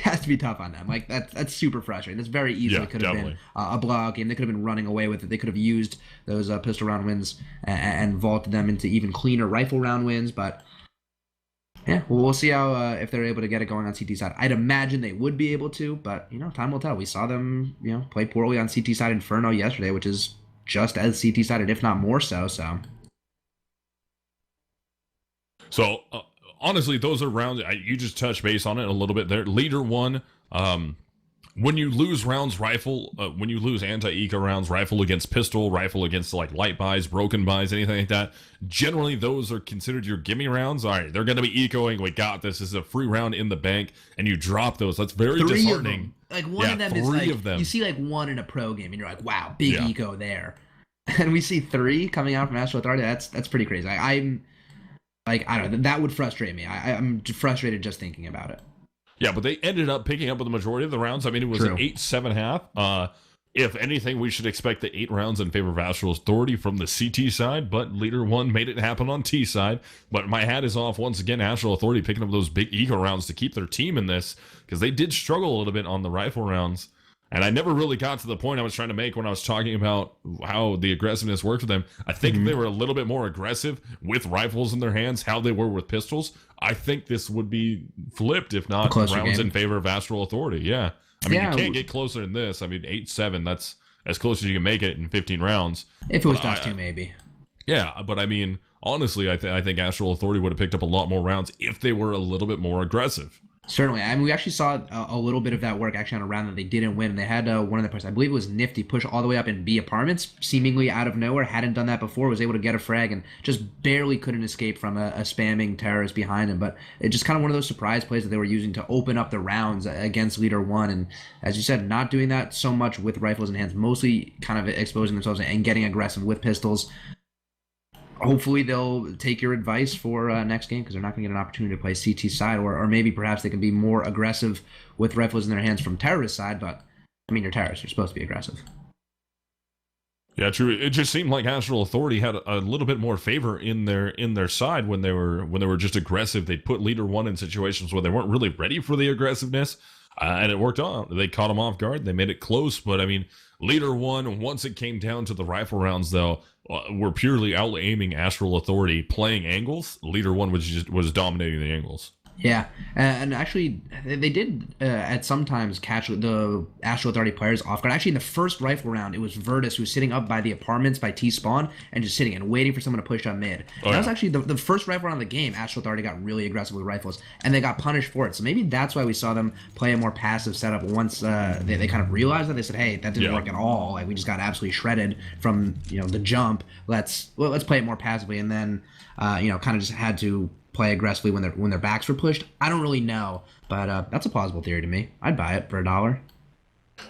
Speaker 2: has to be tough on them. Like that's super frustrating. This very easily could have been a blowout game. They could have been running away with it. They could have used those pistol round wins and vaulted them into even cleaner rifle round wins. But yeah, we'll see how if they're able to get it going on CT side. I'd imagine they would be able to, but time will tell. We saw them play poorly on CT side Inferno yesterday, which is just as CT sided, if not more so.
Speaker 1: So. Honestly, those are rounds. You just touched base on it a little bit there. Leader-1, when you lose rounds rifle, when you lose anti-eco rounds rifle against pistol, rifle against like light buys, broken buys, anything like that, generally those are considered your gimme rounds. All right, they're going to be ecoing. We got this. This is a free round in the bank, and you drop those. That's very disheartening.
Speaker 2: Like one of them is like, you see like one in a pro game, and you're like, wow, big eco there. And we see 3 coming out from Astral Authority. That's pretty crazy. I'm like, I don't know, that would frustrate me. I'm frustrated just thinking about it.
Speaker 1: Yeah, but they ended up picking up with the majority of the rounds. I mean, it was an 8-7 half. If anything, we should expect the 8 rounds in favor of Astral Authority from the CT side, but Leader-1 made it happen on T side. But my hat is off once again, Astral Authority picking up those big eco rounds to keep their team in this, because they did struggle a little bit on the rifle rounds. And I never really got to the point I was trying to make when I was talking about how the aggressiveness worked for them. I think they were a little bit more aggressive with rifles in their hands, how they were with pistols. I think this would be flipped, if not rounds in favor of Astral Authority. Yeah. I mean,
Speaker 2: Yeah,
Speaker 1: you can't get closer than this. I mean, 8-7, that's as close as you can make it in 15 rounds.
Speaker 2: if it was Dust 2, maybe.
Speaker 1: Yeah, but I mean, honestly, I think Astral Authority would have picked up a lot more rounds if they were a little bit more aggressive.
Speaker 2: Certainly. I mean, we actually saw a little bit of that work actually on a round that they didn't win. They had one of the players, I believe it was Nifty, push all the way up in B apartments, seemingly out of nowhere, hadn't done that before, was able to get a frag, and just barely couldn't escape from a spamming terrorist behind him. But it's just kind of one of those surprise plays that they were using to open up the rounds against Leader-1. And as you said, not doing that so much with rifles in hands, mostly kind of exposing themselves and getting aggressive with pistols. Hopefully they'll take your advice for next game, because they're not going to get an opportunity to play CT side, or maybe perhaps they can be more aggressive with rifles in their hands from terrorist side. But I mean, you're terrorists, you're supposed to be aggressive.
Speaker 1: Yeah, true. It just seemed like Astral Authority had a little bit more favor in their side when they were just aggressive. They'd put Leader-1 in situations where they weren't really ready for the aggressiveness, and it worked out. They caught them off guard. They made it close, but I mean, Leader-1, once it came down to the rifle rounds, though, were purely out-aiming Astral Authority, playing angles. Leader-1 was dominating the angles.
Speaker 2: Yeah, and actually, they did at some times catch the Astral Authority players off guard. Actually, in the first rifle round, it was Virtus who was sitting up by the apartments by T-spawn and just sitting and waiting for someone to push up mid. That was actually the first rifle round of the game. Astral Authority got really aggressive with rifles, and they got punished for it. So maybe that's why we saw them play a more passive setup once they kind of realized that. They said, hey, that didn't work at all. Like, we just got absolutely shredded from the jump. Let's play it more passively, and then kind of just had to play aggressively when their backs were pushed. I don't really know, but that's a plausible theory to me. I'd buy it for $1.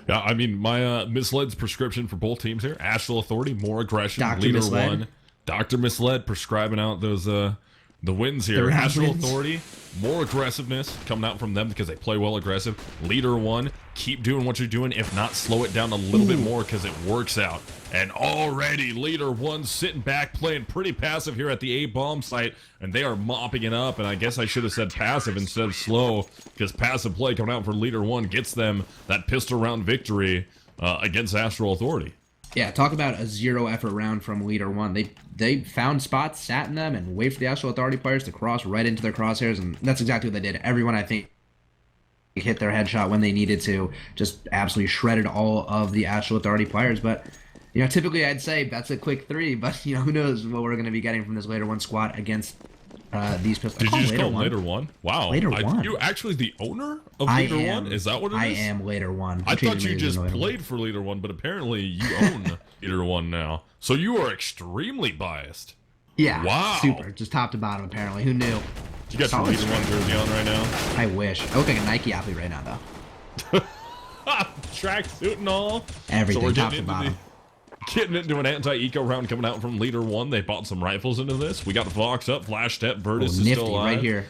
Speaker 1: Yeah, I mean, my Misled's prescription for both teams here: Astral Authority, more aggression. Leader-1, Dr. Misled prescribing out those the wins here. Astral Authority, more aggressiveness coming out from them because they play well aggressive. Leader-1, keep doing what you're doing. If not, slow it down a little bit more because it works out. And already Leader-1 sitting back, playing pretty passive here at the A-bomb site, and they are mopping it up. And I guess I should have said passive instead of slow, because passive play coming out for Leader-1 gets them that pistol round victory against Astral Authority.
Speaker 2: Yeah, talk about a zero-effort round from Leader-1. They found spots, sat in them, and wait for the Astral Authority players to cross right into their crosshairs, and that's exactly what they did. Everyone, I think, hit their headshot when they needed to. Just absolutely shredded all of the Astral Authority players, but typically I'd say that's a quick 3, but who knows what we're going to be getting from this Leader-1 squad against these pistols.
Speaker 1: Did you just call Leader-1? Wow.
Speaker 2: Leader-1.
Speaker 1: You actually the owner of Leader-1? Is that what it is?
Speaker 2: I am Leader-1.
Speaker 1: I thought you just played for Leader-1, but apparently you own Leader-1 now. So you are extremely biased.
Speaker 2: Yeah.
Speaker 1: Wow.
Speaker 2: Super. Just top to bottom, apparently. Who knew?
Speaker 1: You got your Leader-1 jersey on right now?
Speaker 2: I wish. I look like a Nike athlete right now, though.
Speaker 1: Tracksuit and all.
Speaker 2: Everything,
Speaker 1: so we're
Speaker 2: top to bottom.
Speaker 1: Getting into an anti-eco round coming out from Leader-1. They bought some rifles into this. We got Vox up, Flash Step, Virtus is still alive.
Speaker 2: Right here.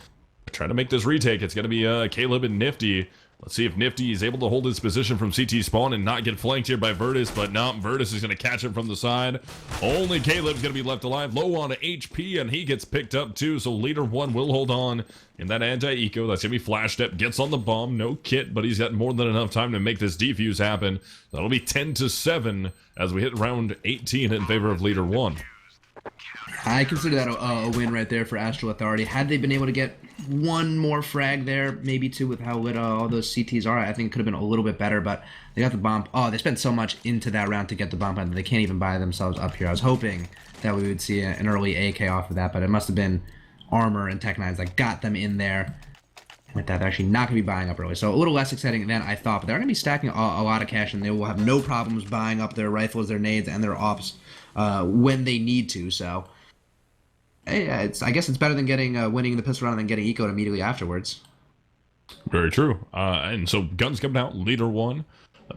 Speaker 1: Trying to make this retake. It's going to be Caleb and Nifty. Let's see if Nifty is able to hold his position from CT spawn and not get flanked here by Virtus, but no, Virtus is going to catch him from the side. Only Caleb's going to be left alive, low on HP, and he gets picked up too, so Leader-1 will hold on in that anti-eco. That's going to be Flash Step, gets on the bomb, no kit, but he's got more than enough time to make this defuse happen. That'll be 10-7 as we hit round 18 in favor of Leader-1.
Speaker 2: I consider that a win right there for Astral Authority. Had they been able to get one more frag there, maybe two, with how lit all those CTs are, I think it could have been a little bit better, but they got the bomb. Oh, they spent so much into that round to get the bomb, and they can't even buy themselves up here. I was hoping that we would see an early AK off of that, but it must have been Armor and Tech-9s that got them in there. With that, they're actually not going to be buying up early. So a little less exciting than I thought, but they're going to be stacking a lot of cash, and they will have no problems buying up their rifles, their nades, and their ops when they need to. So hey, I guess it's better than getting winning the pistol round than getting ecoed immediately afterwards.
Speaker 1: Very true. And so guns coming out, Leader-1.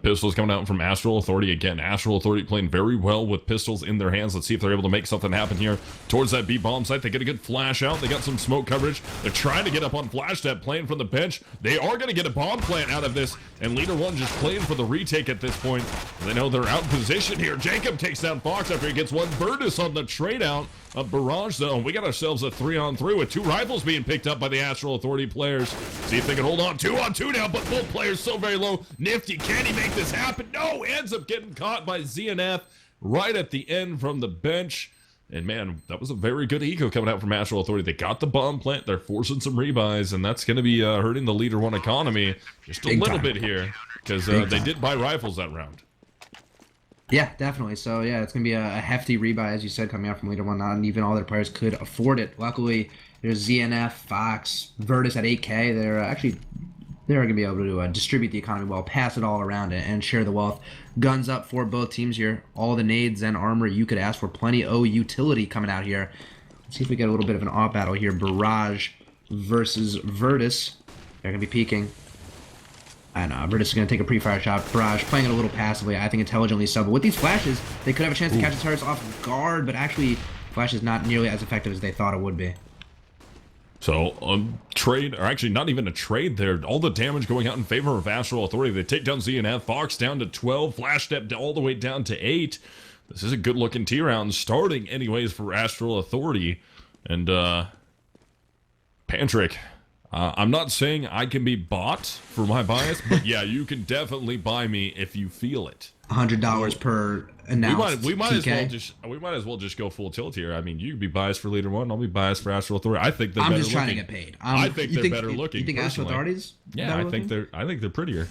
Speaker 1: Pistols coming out from Astral Authority again. Astral Authority playing very well with pistols in their hands. Let's see if they're able to make something happen here towards that B-bomb site. They get a good flash out. They got some smoke coverage. They're trying to get up on Flash Step, playing from the bench. They are going to get a bomb plant out of this, and Leader-1 just playing for the retake at this point. They know they're out in position here. Jacob takes down Fox after he gets one. Virtus on the trade out of Barrage Zone. We got ourselves a 3-on-3 with 2 rifles being picked up by the Astral Authority players. See if they can hold on. 2-on-2 now, but both players so very low. Nifty, can he make this happen? No, ends up getting caught by ZNF right at the end from the bench. And man, that was a very good eco coming out from Astral Authority. They got the bomb plant. They're forcing some rebuys, and that's going to be hurting the Leader-1 economy just a little bit here, because they did buy rifles that round.
Speaker 2: Yeah, definitely. So yeah, it's gonna be a hefty rebuy, as you said, coming out from Leader-1. Not even all their players could afford it. Luckily, there's ZNF, Fox, Virtus at 8K. They're gonna be able to distribute the economy well, pass it all around, and share the wealth. Guns up for both teams here. All the nades and armor you could ask for. Plenty of utility coming out here. Let's see if we get a little bit of an off battle here. Barrage versus Virtus. They're gonna be peeking. I know, Virtus is going to take a pre-fire shot. Barrage playing it a little passively, I think intelligently so. But with these flashes, they could have a chance to catch the turrets off guard, but actually, Flash is not nearly as effective as they thought it would be.
Speaker 1: So, trade, or actually not even a trade there. All the damage going out in favor of Astral Authority. They take down ZNF, Fox down to 12, Flash step all the way down to 8. This is a good-looking T-round starting anyways for Astral Authority. And, Pantrick, I'm not saying I can be bought for my bias, but yeah, you can definitely buy me if you feel it.
Speaker 2: $100 per announced.
Speaker 1: We might as well just go full tilt here. I mean, you can be biased for Leader-1. I'll be biased for Astral Authority. I think they're better looking. I'm just trying to
Speaker 2: get paid.
Speaker 1: I think they're better looking.
Speaker 2: You think Astral Authority's?
Speaker 1: Yeah, I think they're prettier.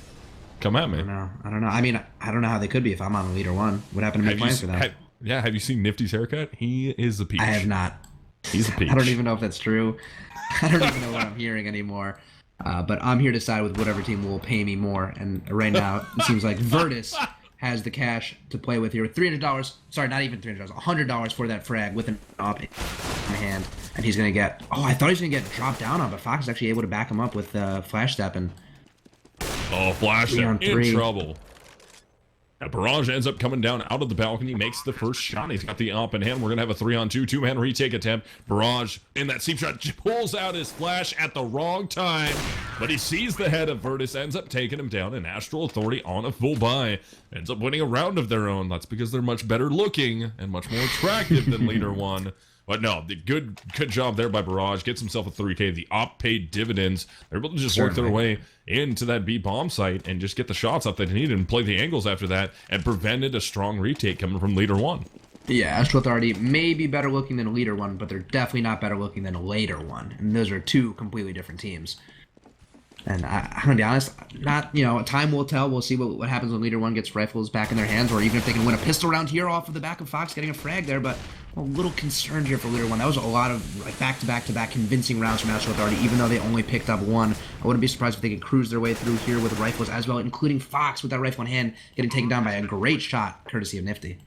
Speaker 1: Come at me.
Speaker 2: I don't know. I mean, I don't know how they could be if I'm on Leader-1. What happened to make plans for that?
Speaker 1: Have you seen Nifty's haircut? He is a peach.
Speaker 2: I have not.
Speaker 1: He's a peach.
Speaker 2: I don't even know if that's true. I don't even know what I'm hearing anymore. But I'm here to side with whatever team will pay me more. And right now, it seems like Virtus has the cash to play with here. $300. Sorry, not even $300. $100 for that frag with an op in hand. And he's going to get... Oh, I thought he was going to get dropped down on, but Fox is actually able to back him up with Flash Step. And
Speaker 1: oh, Flash Step in trouble. Barrage ends up coming down out of the balcony, makes the first shot. He's got the op in hand. We're going to have a 3-on-2, two-man retake attempt. Barrage in that seam shot pulls out his flash at the wrong time, but he sees the head of Virtus, ends up taking him down, and Astral Authority on a full buy ends up winning a round of their own. That's because they're much better looking and much more attractive than Leader-1. But no, the good job there by Barrage. Gets himself a 3K. The op paid dividends. They're able to just work their way into that B bomb site and just get the shots up that they needed and play the angles after that and prevented a strong retake coming from Leader-1.
Speaker 2: Yeah, Astral Authority may be better looking than Leader-1, but they're definitely not better looking than Later-1. And those are two completely different teams. And I'm gonna be honest, time will tell. We'll see what happens when Leader-1 gets rifles back in their hands, or even if they can win a pistol round here off of the back of Fox getting a frag there. But I'm a little concerned here for Leader-1. That was a lot of back-to-back convincing rounds from Astral Authority, even though they only picked up one. I wouldn't be surprised if they could cruise their way through here with rifles as well, including Fox with that rifle in hand, getting taken down by a great shot, courtesy of Nifty.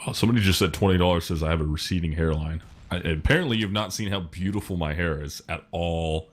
Speaker 1: Oh, somebody just said $20 says I have a receding hairline. Apparently, you've not seen how beautiful my hair is at all.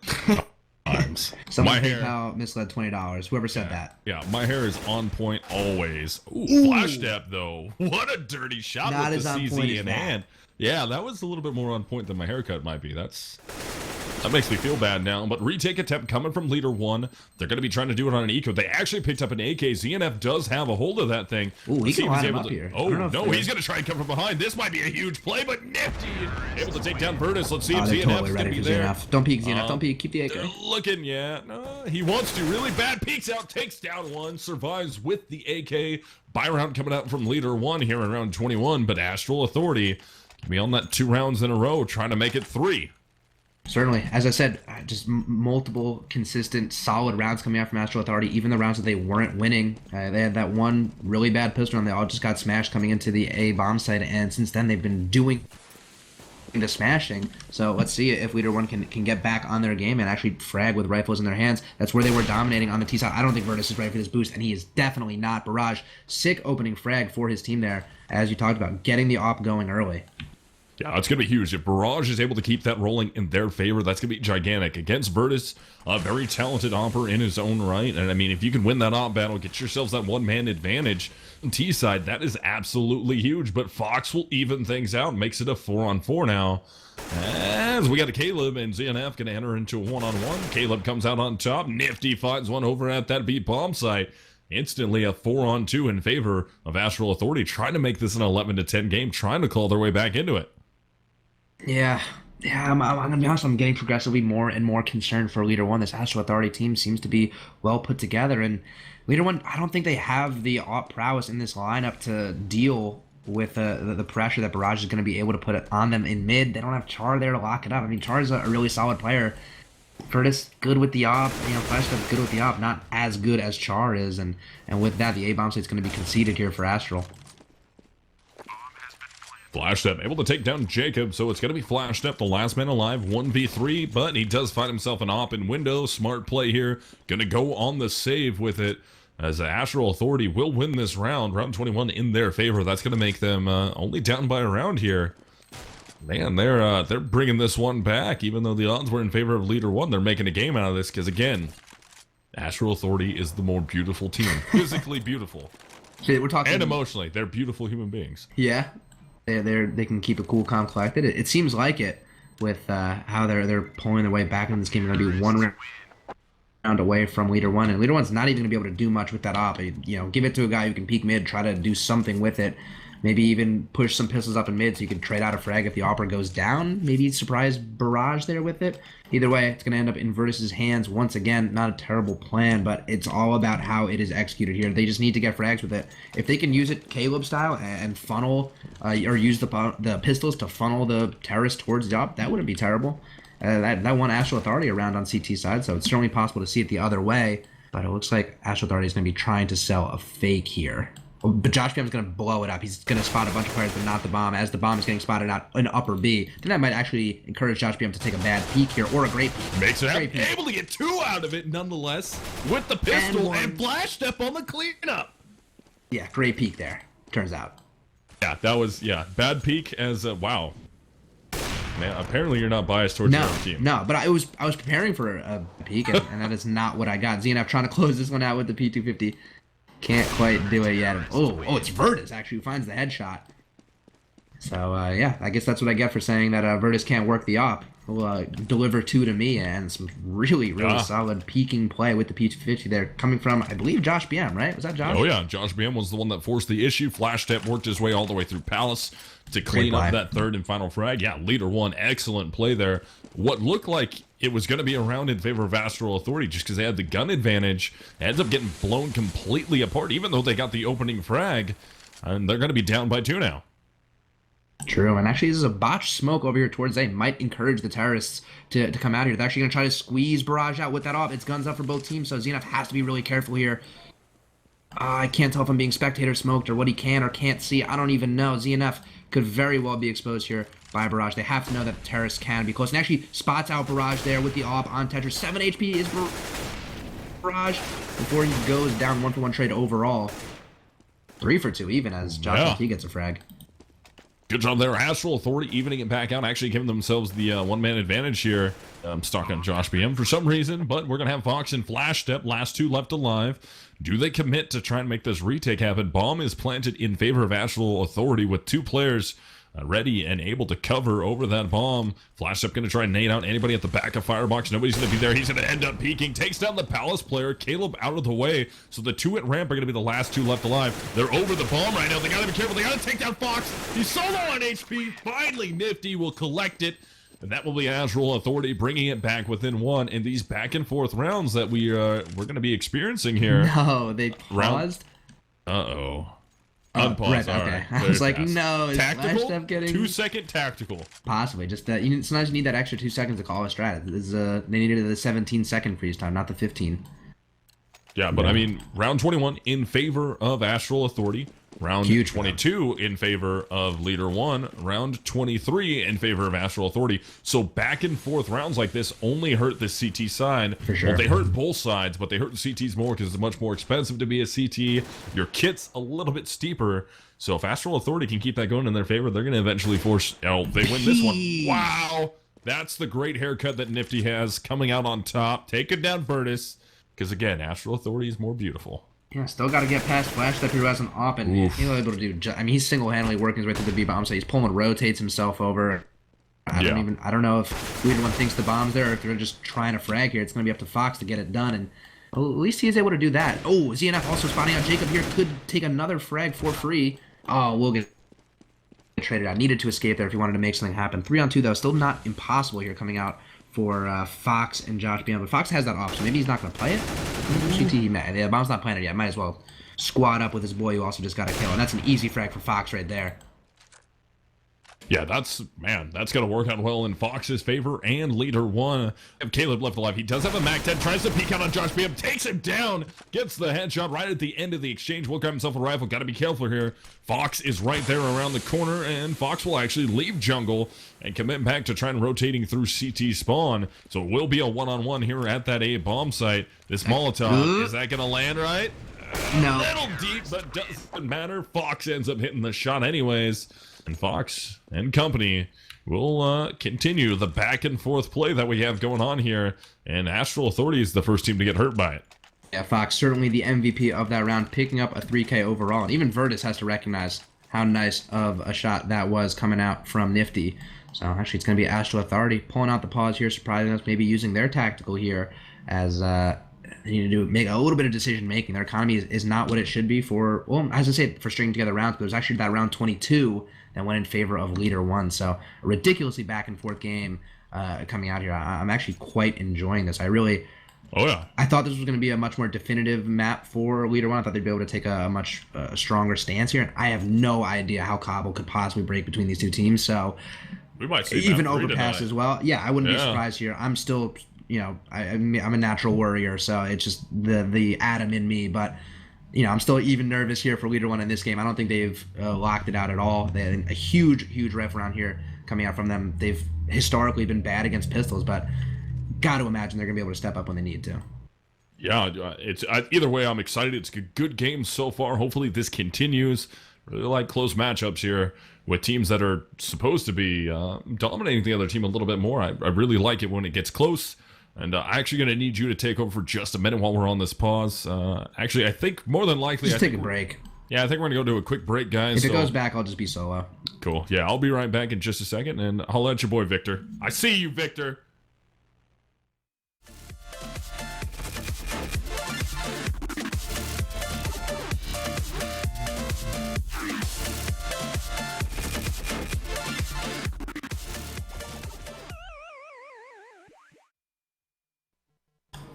Speaker 2: Someone paid how misled $20. Whoever said that.
Speaker 1: Yeah, my hair is on point always. Ooh, flash step though. What a dirty shot
Speaker 2: not
Speaker 1: with the
Speaker 2: as
Speaker 1: CZ in hand. Yeah, that was a little bit more on point than my haircut might be. That makes me feel bad now. But retake attempt coming from Leader-1. They're going to be trying to do it on an eco. They actually picked up an AK. ZNF does have a hold of that thing.
Speaker 2: Ooh, he can line him up here.
Speaker 1: Oh, no, he's going to try and come from behind. This might be a huge play, but Nifty able to take down Virtus. Let's see if ZNF's going to be there.
Speaker 2: ZNF. Don't peek, ZNF. Don't peek. Keep the AK.
Speaker 1: Looking, yeah. No, he wants to. Really bad. Peeks out, takes down one, survives with the AK. Buy round coming out from Leader-1 here in round 21, but Astral Authority can be on that 2 rounds in a row, trying to make it 3.
Speaker 2: Certainly. As I said, just multiple consistent solid rounds coming out from Astral Authority, even the rounds that they weren't winning. They had that one really bad pistol round. They all just got smashed coming into the A bomb site, and since then they've been doing the smashing. So let's see if Leader-1 can get back on their game and actually frag with rifles in their hands. That's where they were dominating on the T side. I don't think Virtus is ready for this boost, and he is definitely not. Barrage, sick opening frag for his team there, as you talked about, getting the op going early.
Speaker 1: Yeah, it's going to be huge. If Barrage is able to keep that rolling in their favor, that's going to be gigantic. Against Virtus, a very talented opper in his own right. And I mean, if you can win that op battle, get yourselves that one-man advantage on T-side, that is absolutely huge. But Fox will even things out, makes it a 4-on-4 now. As we got a Caleb and ZNF going to enter into a 1-on-1. Caleb comes out on top. Nifty finds one over at that B bomb site. Instantly a 4-on-2 in favor of Astral Authority, trying to make this an 11-10 game, trying to claw their way back into it.
Speaker 2: Yeah, I'm gonna be honest. I'm getting progressively more and more concerned for Leader-1. This Astral Authority team seems to be well put together, and Leader-1, I don't think they have the op prowess in this lineup to deal with the pressure that Barrage is going to be able to put it on them in mid. They don't have Char there to lock it up. I mean, Char is a really solid player. Virtus good with the op, Flash Step good with the op, not as good as Char is, and with that, the A bomb site's going to be conceded here for Astral.
Speaker 1: Flash Step able to take down Jacob, so it's going to be Flash Step, the last man alive, 1v3, but he does find himself an op in window. Smart play here, going to go on the save with it, as the Astral Authority will win this round, round 21 in their favor. That's going to make them only down by a round here. Man, they're bringing this one back, even though the odds were in favor of Leader-1. They're making a game out of this, because again, Astral Authority is the more beautiful team. Physically beautiful.
Speaker 2: We're talking,
Speaker 1: and emotionally, they're beautiful human beings.
Speaker 2: Yeah. They can keep a cool, calm, collected. It seems like it with how they're pulling their way back in this game. They're going to be one round away from Leader-1, and Leader-1's not even going to be able to do much with that op. Give it to a guy who can peek mid, try to do something with it. Maybe even push some pistols up in mid so you can trade out a frag if the opera goes down. Maybe surprise Barrage there with it. Either way, it's going to end up in Virtus' hands once again. Not a terrible plan, but it's all about how it is executed here. They just need to get frags with it. If they can use it Caleb style and funnel, or use the pistols to funnel the terrorists towards the op, that wouldn't be terrible. That won Astral Authority around on CT side, so it's certainly possible to see it the other way. But it looks like Astral Authority is going to be trying to sell a fake here. But Josh BM is going to blow it up. He's going to spot a bunch of players, but not the bomb. As the bomb is getting spotted out in upper B, then that might actually encourage Josh BM to take a bad peek here, or a great peek.
Speaker 1: Makes it happen. Able to get 2 out of it, nonetheless, with the pistol and Flash Step on the cleanup.
Speaker 2: Yeah, great peek there, turns out.
Speaker 1: Yeah, that was, bad peek as, wow. Man, apparently you're not biased towards your own team.
Speaker 2: No, but I was preparing for a peek, and that is not what I got. ZNF trying to close this one out with the P250. Can't quite do it yet. Oh, it's Virtus actually who finds the headshot. So, yeah, I guess that's what I get for saying that Virtus can't work the op. He'll deliver 2 to me, and some really solid peeking play with the P250 there, coming from, I believe, Josh BM, right? Was that Josh?
Speaker 1: Oh, yeah. Josh BM was the one that forced the issue. Flash Step worked his way all the way through Palace to clean up that third and final frag. Yeah, Leader-1, excellent play there. What looked like it was going to be a round in favor of Astral Authority just because they had the gun advantage. It ends up getting blown completely apart, even though they got the opening frag. And they're going to be down by 2 now.
Speaker 2: True, and actually this is a botched smoke over here towards A. Might encourage the terrorists to come out here. They're actually going to try to squeeze Barrage out with that off. It's guns up for both teams, so ZNF has to be really careful here. I can't tell if I'm being spectator smoked or what he can or can't see. I don't even know. ZNF could very well be exposed here by Barrage. They have to know that the terrorists can be close. And actually spots out Barrage there with the op on Tetris. 7 HP is Barrage before he goes down 1-for-1 trade overall. 3-for-2 even as Josh he gets a frag.
Speaker 1: Good job there, Astral Authority evening it back out, actually giving themselves the one-man advantage here. I'm stuck on Josh BM for some reason, but we're going to have Fox and Flash Step, last 2 left alive. Do they commit to try and make this retake happen? Bomb is planted in favor of Astral Authority with 2 players ready and able to cover over that bomb. Flash Step going to try and nade out anybody at the back of Firebox. Nobody's going to be there. He's going to end up peeking. Takes down the Palace player. Caleb out of the way. So the 2 at ramp are going to be the last 2 left alive. They're over the bomb right now. They got to be careful. They got to take down Fox. He's solo on HP. Finally, Nifty will collect it. And that will be Astral Authority bringing it back within 1 in these back and forth rounds that we're going to be experiencing here.
Speaker 2: No, they paused.
Speaker 1: Uh-oh. Unpause.
Speaker 2: Right, okay. I was like, no, is
Speaker 1: tactical?
Speaker 2: Flash Step getting
Speaker 1: 2-second tactical.
Speaker 2: Possibly. Just sometimes you need that extra 2 seconds to call a strat. They needed the 17-second freeze time, not the 15.
Speaker 1: Yeah, but I mean, round 21 in favor of Astral Authority. Round 22 in favor of Leader-1. Round 23 in favor of Astral Authority. So back and forth rounds like this only hurt the CT side.
Speaker 2: For sure.
Speaker 1: Well, they hurt both sides, but they hurt the CTs more because it's much more expensive to be a CT. Your kit's a little bit steeper. So if Astral Authority can keep that going in their favor, they're going to eventually force... Oh, they win this one. Wow! That's the great haircut that Nifty has coming out on top. Taking down Virtus. Because again, Astral Authority is more beautiful.
Speaker 2: Yeah, still got to get past Flash Step here as an op, and he's able to do. I mean, he's single-handedly working his way through the B bomb, so he's pulling rotates himself over. I don't know if Leader-1 thinks the bomb's there, or if they're just trying to frag here. It's going to be up to Fox to get it done, and well, at least he is able to do that. Oh, ZNF also spotting out Jacob here, could take another frag for free. Oh, we'll get traded out. Needed to escape there if he wanted to make something happen. 3-on-2 though, still not impossible here coming out for Fox and Josh BM. But Fox has that option. Maybe he's not going to play it. CT, the bomb's not playing it yet. Might as well squad up with his boy who also just got a kill. And that's an easy frag for Fox right there.
Speaker 1: Yeah, that's going to work out well in Fox's favor and Leader-1. Caleb left alive. He does have a Mac 10, tries to peek out on Josh BM, takes him down, gets the headshot right at the end of the exchange. Will grab himself a rifle. Got to be careful here. Fox is right there around the corner, and Fox will actually leave jungle and commit back to trying rotating through CT spawn. So it will be a one-on-one here at that A bomb site. This Molotov, is that going to land right?
Speaker 2: No.
Speaker 1: A little deep, but doesn't matter. Fox ends up hitting the shot anyways. And Fox and company will continue the back and forth play that we have going on here. And Astral Authority is the first team to get hurt by it.
Speaker 2: Yeah, Fox certainly the MVP of that round, picking up a 3K overall. And even Virtus has to recognize how nice of a shot that was coming out from Nifty. So actually it's going to be Astral Authority pulling out the pause here, surprising us, maybe using their tactical here as they need to make a little bit of decision making. Their economy is not what it should be for, well, as I say, for stringing together rounds. But it was actually that round 22 that went in favor of Leader-1. So a ridiculously back and forth game coming out here. I'm actually quite enjoying this.
Speaker 1: Oh yeah.
Speaker 2: I thought this was going to be a much more definitive map for Leader-1. I thought they'd be able to take a much stronger stance here. And I have no idea how Cobble could possibly break between these two teams. So
Speaker 1: we might see
Speaker 2: even Overpass as well. Yeah, I wouldn't be surprised here. I'm still, I'm a natural worrier, so it's just the Adam in me. But I'm still even nervous here for Leader-1 in this game. I don't think they've locked it out at all. They had a huge ref round here coming out from them. They've historically been bad against pistols, but got to imagine they're going to be able to step up when they need to.
Speaker 1: Yeah, it's either way, I'm excited. It's a good game so far. Hopefully this continues. Really like close matchups here with teams that are supposed to be dominating the other team a little bit more. I really like it when it gets close. And I'm actually going to need you to take over for just a minute while we're on this pause. Actually, I think more than likely...
Speaker 2: Just take a break.
Speaker 1: Yeah, I think we're going to go to a quick break, guys.
Speaker 2: If it goes back, I'll just be solo.
Speaker 1: Cool. Yeah, I'll be right back in just a second, and I'll let your boy Victor. I see you, Victor.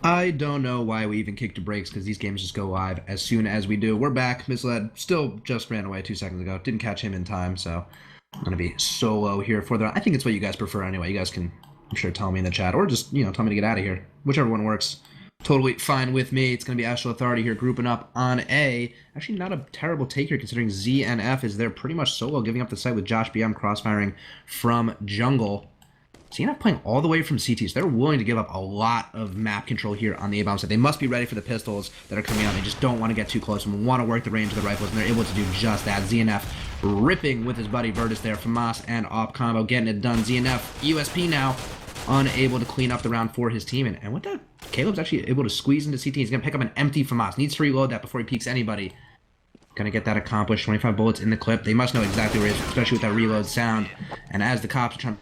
Speaker 2: I don't know why we even kicked to breaks, because these games just go live as soon as we do. We're back. Misled still just ran away 2 seconds ago. Didn't catch him in time, so I'm going to be solo here for the... I think it's what you guys prefer anyway. You guys can, I'm sure, tell me in the chat, or just, tell me to get out of here. Whichever one works. Totally fine with me. It's going to be Astral Authority here grouping up on A. Actually, not a terrible take here, considering ZNF is there pretty much solo, giving up the site with Josh BM crossfiring from jungle. CNF playing all the way from CT, so they're willing to give up a lot of map control here on the A-bomb side. They must be ready for the pistols that are coming out. They just don't want to get too close and want to work the range of the rifles, and they're able to do just that. ZNF ripping with his buddy Virtus there. FAMAS and Op combo getting it done. ZNF, USP now, unable to clean up the round for his team. And with that, Caleb's actually able to squeeze into CT. He's going to pick up an empty FAMAS. Needs to reload that before he peeks anybody. Gonna get that accomplished. 25 bullets in the clip. They must know exactly where he is, especially with that reload sound. And as the cops are trying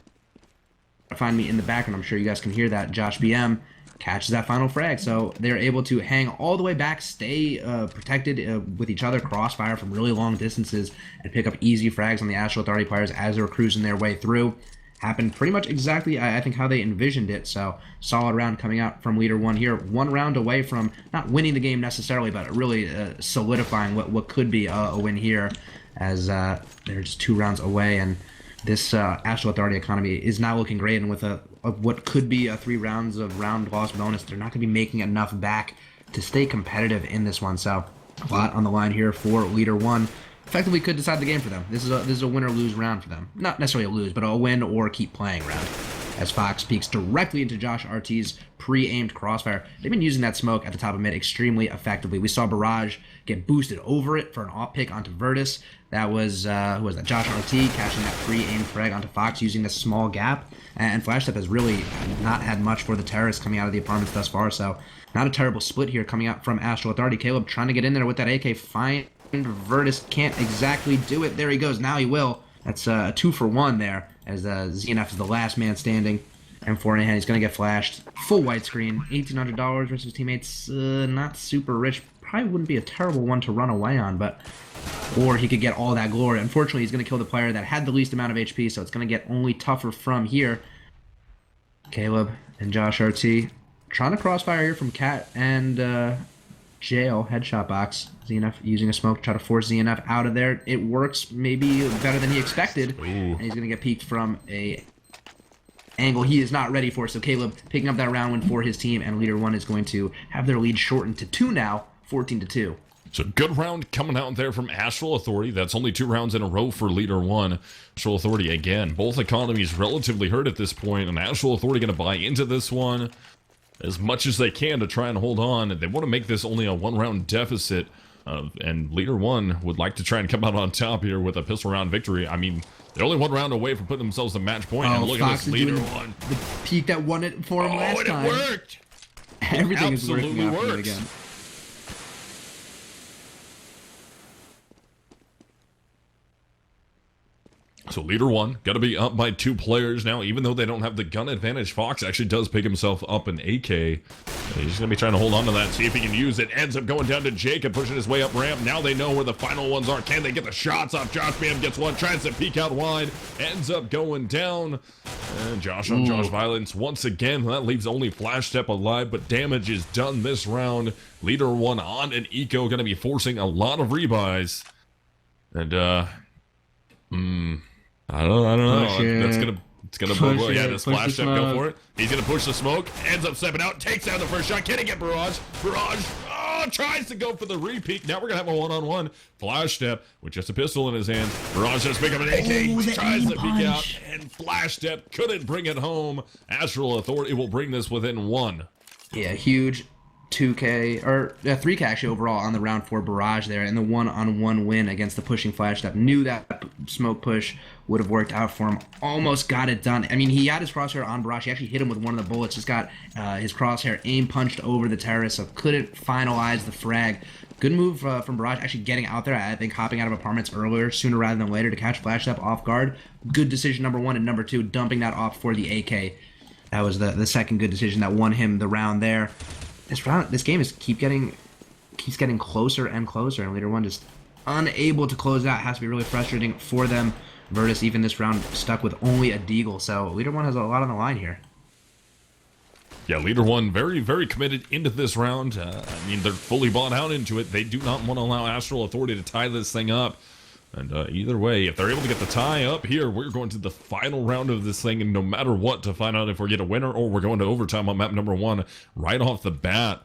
Speaker 2: to find me in the background, I'm sure you guys can hear that, Josh BM catches that final frag. So they're able to hang all the way back, stay protected with each other, crossfire from really long distances, and pick up easy frags on the Astral Authority players as they're cruising their way through. Happened pretty much exactly, I think, how they envisioned it. So solid round coming out from Leader-1 here. 1 round away from not winning the game necessarily, but really solidifying what could be a win here, as they're just 2 rounds away. And this Astral Authority economy is not looking great. And with what could be 3 rounds of round loss bonus, they're not going to be making enough back to stay competitive in this one. So a lot on the line here for Leader-1. Effectively could decide the game for them. This is a win or lose round for them. Not necessarily a lose, but a win or keep playing round. As Fox peeks directly into Josh RT's pre-aimed crossfire. They've been using that smoke at the top of mid extremely effectively. We saw Barrage get boosted over it for an op pick onto Virtus. That was, who was that? Josh RT catching that pre-aimed frag onto Fox using this small gap. And Flashstep has really not had much for the terrorists coming out of the apartments thus far. So not a terrible split here coming out from Astral Authority. Caleb trying to get in there with that AK. Fine. Virtus can't exactly do it. There he goes. Now he will. That's a 2-for-1 there, as ZNF is the last man standing. M4 in hand. He's going to get flashed. Full widescreen. $1,800 versus teammates. Not super rich. Probably wouldn't be a terrible one to run away on, but... Or he could get all that glory. Unfortunately, he's going to kill the player that had the least amount of HP, so it's going to get only tougher from here. Caleb and Josh RT trying to crossfire here from Cat and Jail headshot box. ZNF using a smoke to try to force ZNF out of there. It works maybe better than he expected.
Speaker 1: Ooh.
Speaker 2: And he's going to get peeked from a angle he is not ready for. So Caleb picking up that round win for his team, and Leader-1 is going to have their lead shortened to 2 now, 14-2.
Speaker 1: So good round coming out there from Astral Authority. That's only 2 rounds in a row for Leader-1. Astral Authority, again, both economies relatively hurt at this point, and Astral Authority going to buy into this one as much as they can to try and hold on. They want to make this only a 1-round deficit, and Leader-1 would like to try and come out on top here with a pistol round victory. I mean, they're only 1 round away from putting themselves to match point, and look
Speaker 2: Fox
Speaker 1: at this Leader-1.
Speaker 2: The peak that won it for him last time.
Speaker 1: Oh, and it worked!
Speaker 2: Everything is working
Speaker 1: Absolutely
Speaker 2: out for him
Speaker 1: works.
Speaker 2: again.
Speaker 1: So Leader-1 got to be up by 2 players now, even though they don't have the gun advantage. Fox actually does pick himself up an AK. He's going to be trying to hold on to that, see if he can use it. Ends up going down to Jacob, pushing his way up ramp. Now they know where the final ones are. Can they get the shots off? Josh Bam gets one, tries to peek out wide, ends up going down. And Josh on Josh violence once again. That leaves only Flash Step alive, but damage is done this round. Leader-1 on an eco, going to be forcing a lot of rebuys. And, I don't know. It's gonna bode well. Yeah, this Flash Step, go for it. He's gonna push the smoke, ends up stepping out, takes down the first shot. Can he get Barrage? Barrage, tries to go for the repeat. Now we're gonna have a 1-on-1. Flash Step with just a pistol in his hand. Barrage just pick up an AK, tries to peek out, and Flash Step couldn't bring it home. Astral Authority will bring this within 1.
Speaker 2: Yeah, huge 2K, or 3K actually overall on the round 4 barrage there, and the 1-on-1 win against the pushing Flash Step. Knew that smoke push would have worked out for him. Almost got it done. I mean, he had his crosshair on Barrage. He actually hit him with one of the bullets. Just got his crosshair aim punched over the terrace, so couldn't finalize the frag. Good move from Barrage, actually getting out there. I think hopping out of apartments earlier, sooner rather than later, to catch Flash Step off guard. Good decision, number 1, and number 2, dumping that off for the AK. That was the second good decision that won him the round there. This game keeps getting closer and closer, and Leader-1 just unable to close out. Has to be really frustrating for them. Virtus, even this round, stuck with only a deagle, so Leader-1 has a lot on the line here.
Speaker 1: Yeah, Leader-1 very, very committed into this round. I mean, they're fully bought out into it. They do not want to allow Astral Authority to tie this thing up. And either way, if they're able to get the tie up here, we're going to the final round of this thing, and no matter what, to find out if we get a winner or we're going to overtime on map number 1 right off the bat.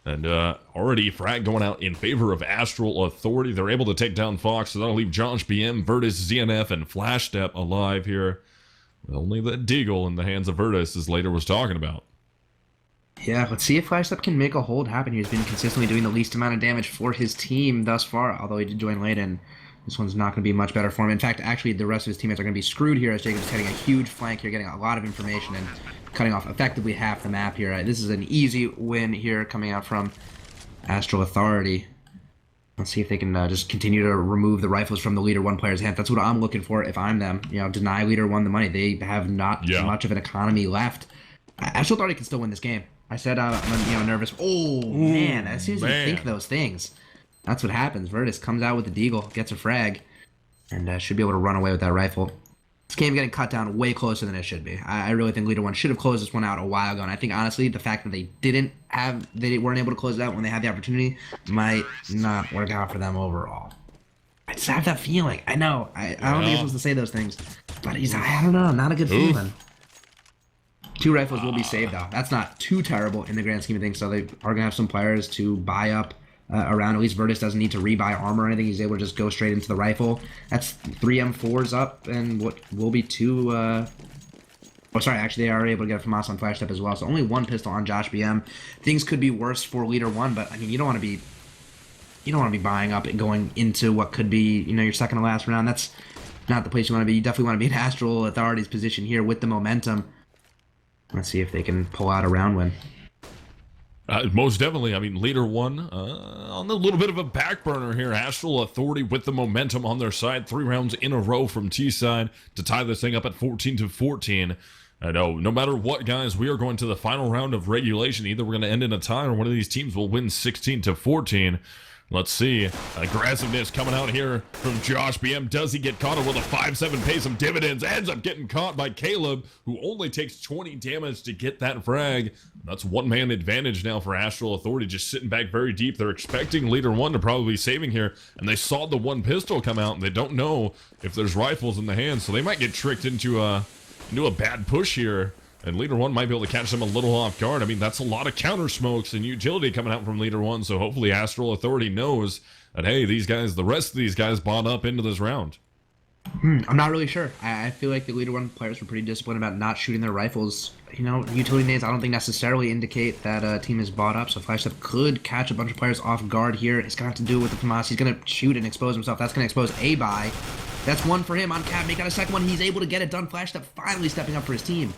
Speaker 1: And already frag going out in favor of Astral Authority. They're able to take down Fox, so that'll leave Josh BM, Virtus, ZNF, and Flash Step alive here. Only the deagle in the hands of Virtus, as Later was talking about.
Speaker 2: Yeah, let's see if Flash Step can make a hold happen. He's been consistently doing the least amount of damage for his team thus far, although he did join late, and this one's not going to be much better for him. In fact, actually, the rest of his teammates are going to be screwed here, as Jacob's getting a huge flank here, getting a lot of information and cutting off effectively half the map here. This is an easy win here coming out from Astral Authority. Let's see if they can just continue to remove the rifles from the Leader-1 player's hand. That's what I'm looking for if I'm them. You know, deny Leader-1 the money. They have not much of an economy left. Astral Authority can still win this game. I said I'm nervous. Oh, man. As soon as you think those things, that's what happens. Virtus comes out with the deagle, gets a frag, and should be able to run away with that rifle. This game getting cut down way closer than it should be. I really think Leader-1 should have closed this one out a while ago, and I think, honestly, the fact that they weren't able to close it out when they had the opportunity might not work out for them overall. I just have that feeling. I know. I don't think I'm supposed to say those things, but I don't know, not a good feeling. 2 rifles will be saved, though. That's not too terrible in the grand scheme of things, so they are going to have some players to buy up around. At least Virtus doesn't need to rebuy armor or anything. He's able to just go straight into the rifle. That's 3 M4s up, and what will be 2... actually, they are able to get a FAMAS on Flash Step as well, so only 1 pistol on Josh BM. Things could be worse for Leader-1, but, I mean, you don't want to be buying up and going into what could be, your second to last round. That's not the place you want to be. You definitely want to be in Astral Authority's position here with the momentum. Let's see if they can pull out a round win.
Speaker 1: Most definitely. I mean, Leader-1 on a little bit of a back burner here. Astral Authority with the momentum on their side. 3 rounds in a row from T-side to tie this thing up at 14-14. I know, no matter what, guys, we are going to the final round of regulation. Either we're going to end in a tie or one of these teams will win 16-14. Let's see. Aggressiveness coming out here from Josh BM. Does he get caught, or will the 5-7 pay some dividends? Ends up getting caught by Caleb, who only takes 20 damage to get that frag. That's one-man advantage now for Astral Authority, just sitting back very deep. They're expecting Leader-1 to probably be saving here, and they saw the one pistol come out, and they don't know if there's rifles in the hand, so they might get tricked into a bad push here. And Leader-1 might be able to catch them a little off guard. I mean, that's a lot of counter smokes and utility coming out from Leader-1, so hopefully Astral Authority knows that, hey, these guys, the rest of these guys bought up into this round.
Speaker 2: I'm not really sure. I feel like the Leader-1 players were pretty disciplined about not shooting their rifles. You know, utility nades I don't think necessarily indicate that a team is bought up, so Flash Step could catch a bunch of players off guard here. He's going to have to do it with the FAMAS. He's going to shoot and expose himself. That's going to expose A-Buy. That's one for him on cap. Make out a second one. He's able to get it done. Flash Step finally stepping up for his team.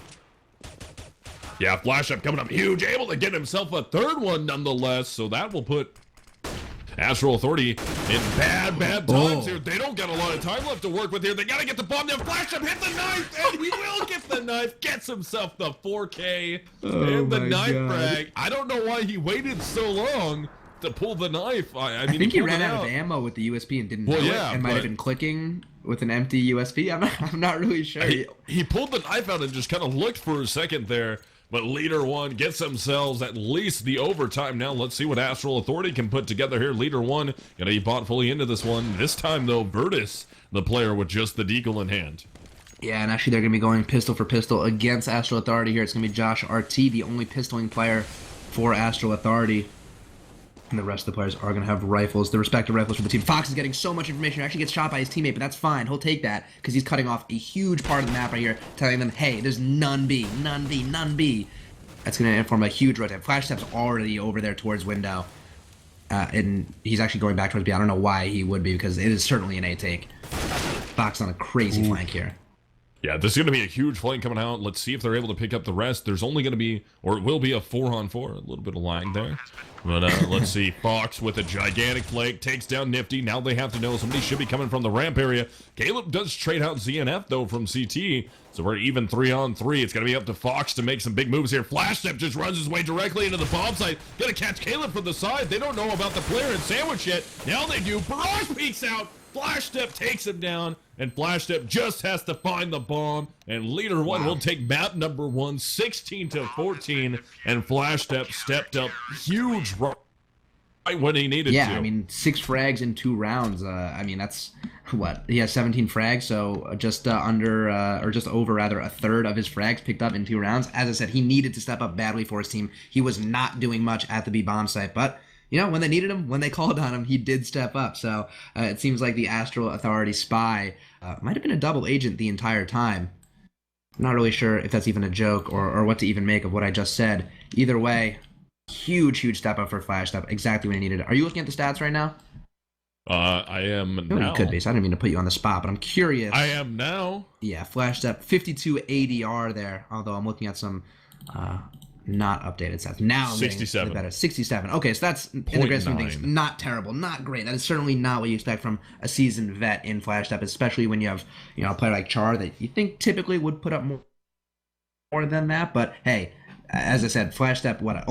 Speaker 1: Yeah, Flash Up coming up huge, able to get himself a third one nonetheless, so that will put Astral Authority in bad times here. They don't got a lot of time left to work with here. They got to get the bomb. Then Flash Up hit the knife, and he will get the knife. Gets himself the 4K and the knife frag. I don't know why he waited so long to pull the knife. I mean,
Speaker 2: I think he ran out of ammo with the USP and didn't know it, and might have been clicking with an empty USP. I'm not really sure.
Speaker 1: He pulled the knife out and just kind of looked for a second there. But Leader-1 gets themselves at least the overtime now. Let's see what Astral Authority can put together here. Leader-1 gonna be bought fully into this one. This time, though, Virtus, the player with just the deagle in hand.
Speaker 2: Yeah, and actually they're going to be going pistol for pistol against Astral Authority here. It's going to be Josh RT, the only pistoling player for Astral Authority. And the rest of the players are going to have rifles, the respective rifles for the team. Fox is getting so much information. He actually gets shot by his teammate, but that's fine. He'll take that because he's cutting off a huge part of the map right here, telling them, hey, there's none B, none B, none B. That's going to inform a huge rotate. Flash Step's already over there towards window. And he's actually going back towards B. I don't know why he would be, because it is certainly an A take. Fox on a crazy flank here.
Speaker 1: Yeah, this is going to be a huge flank coming out. Let's see if they're able to pick up the rest. There's only going to be, or it will be, a 4-on-4. A little bit of lag there. But let's see. Fox with a gigantic flank takes down Nifty. Now they have to know somebody should be coming from the ramp area. Caleb does trade out ZNF, though, from CT. So we're even 3-on-3. It's going to be up to Fox to make some big moves here. Flash Step just runs his way directly into the bomb site. Going to catch Caleb from the side. They don't know about the player in sandwich yet. Now they do. Barrage peeks out. Flash Step takes him down, and Flash Step just has to find the bomb, and Leader-1 will take map number 1, 16-14, and Flash Step stepped up huge right when he needed to.
Speaker 2: Yeah, I mean, 6 frags in 2 rounds. I mean, that's, what, he has 17 frags, so just or just over, rather, a third of his frags picked up in 2 rounds. As I said, he needed to step up badly for his team. He was not doing much at the B bomb site, but you know, when they needed him, when they called on him, he did step up. So it seems like the Astral Authority spy might have been a double agent the entire time. I'm not really sure if that's even a joke or what to even make of what I just said. Either way, huge step up for Flash Step. Exactly what he needed. Are you looking at the stats right now?
Speaker 1: I am now.
Speaker 2: You could be, so I didn't mean to put you on the spot, but I'm curious.
Speaker 1: I am now.
Speaker 2: Yeah, Flash Step, 52 ADR there, although I'm looking at some not updated stats. Now I'm
Speaker 1: 67.
Speaker 2: Better. 67. Okay, so that's, in the grand scheme of things, not terrible, not great. That is certainly not what you expect from a seasoned vet in Flash Step, especially when you have, you know, a player like Char that you think typically would put up more than that. But hey, as I said, Flash Step, what,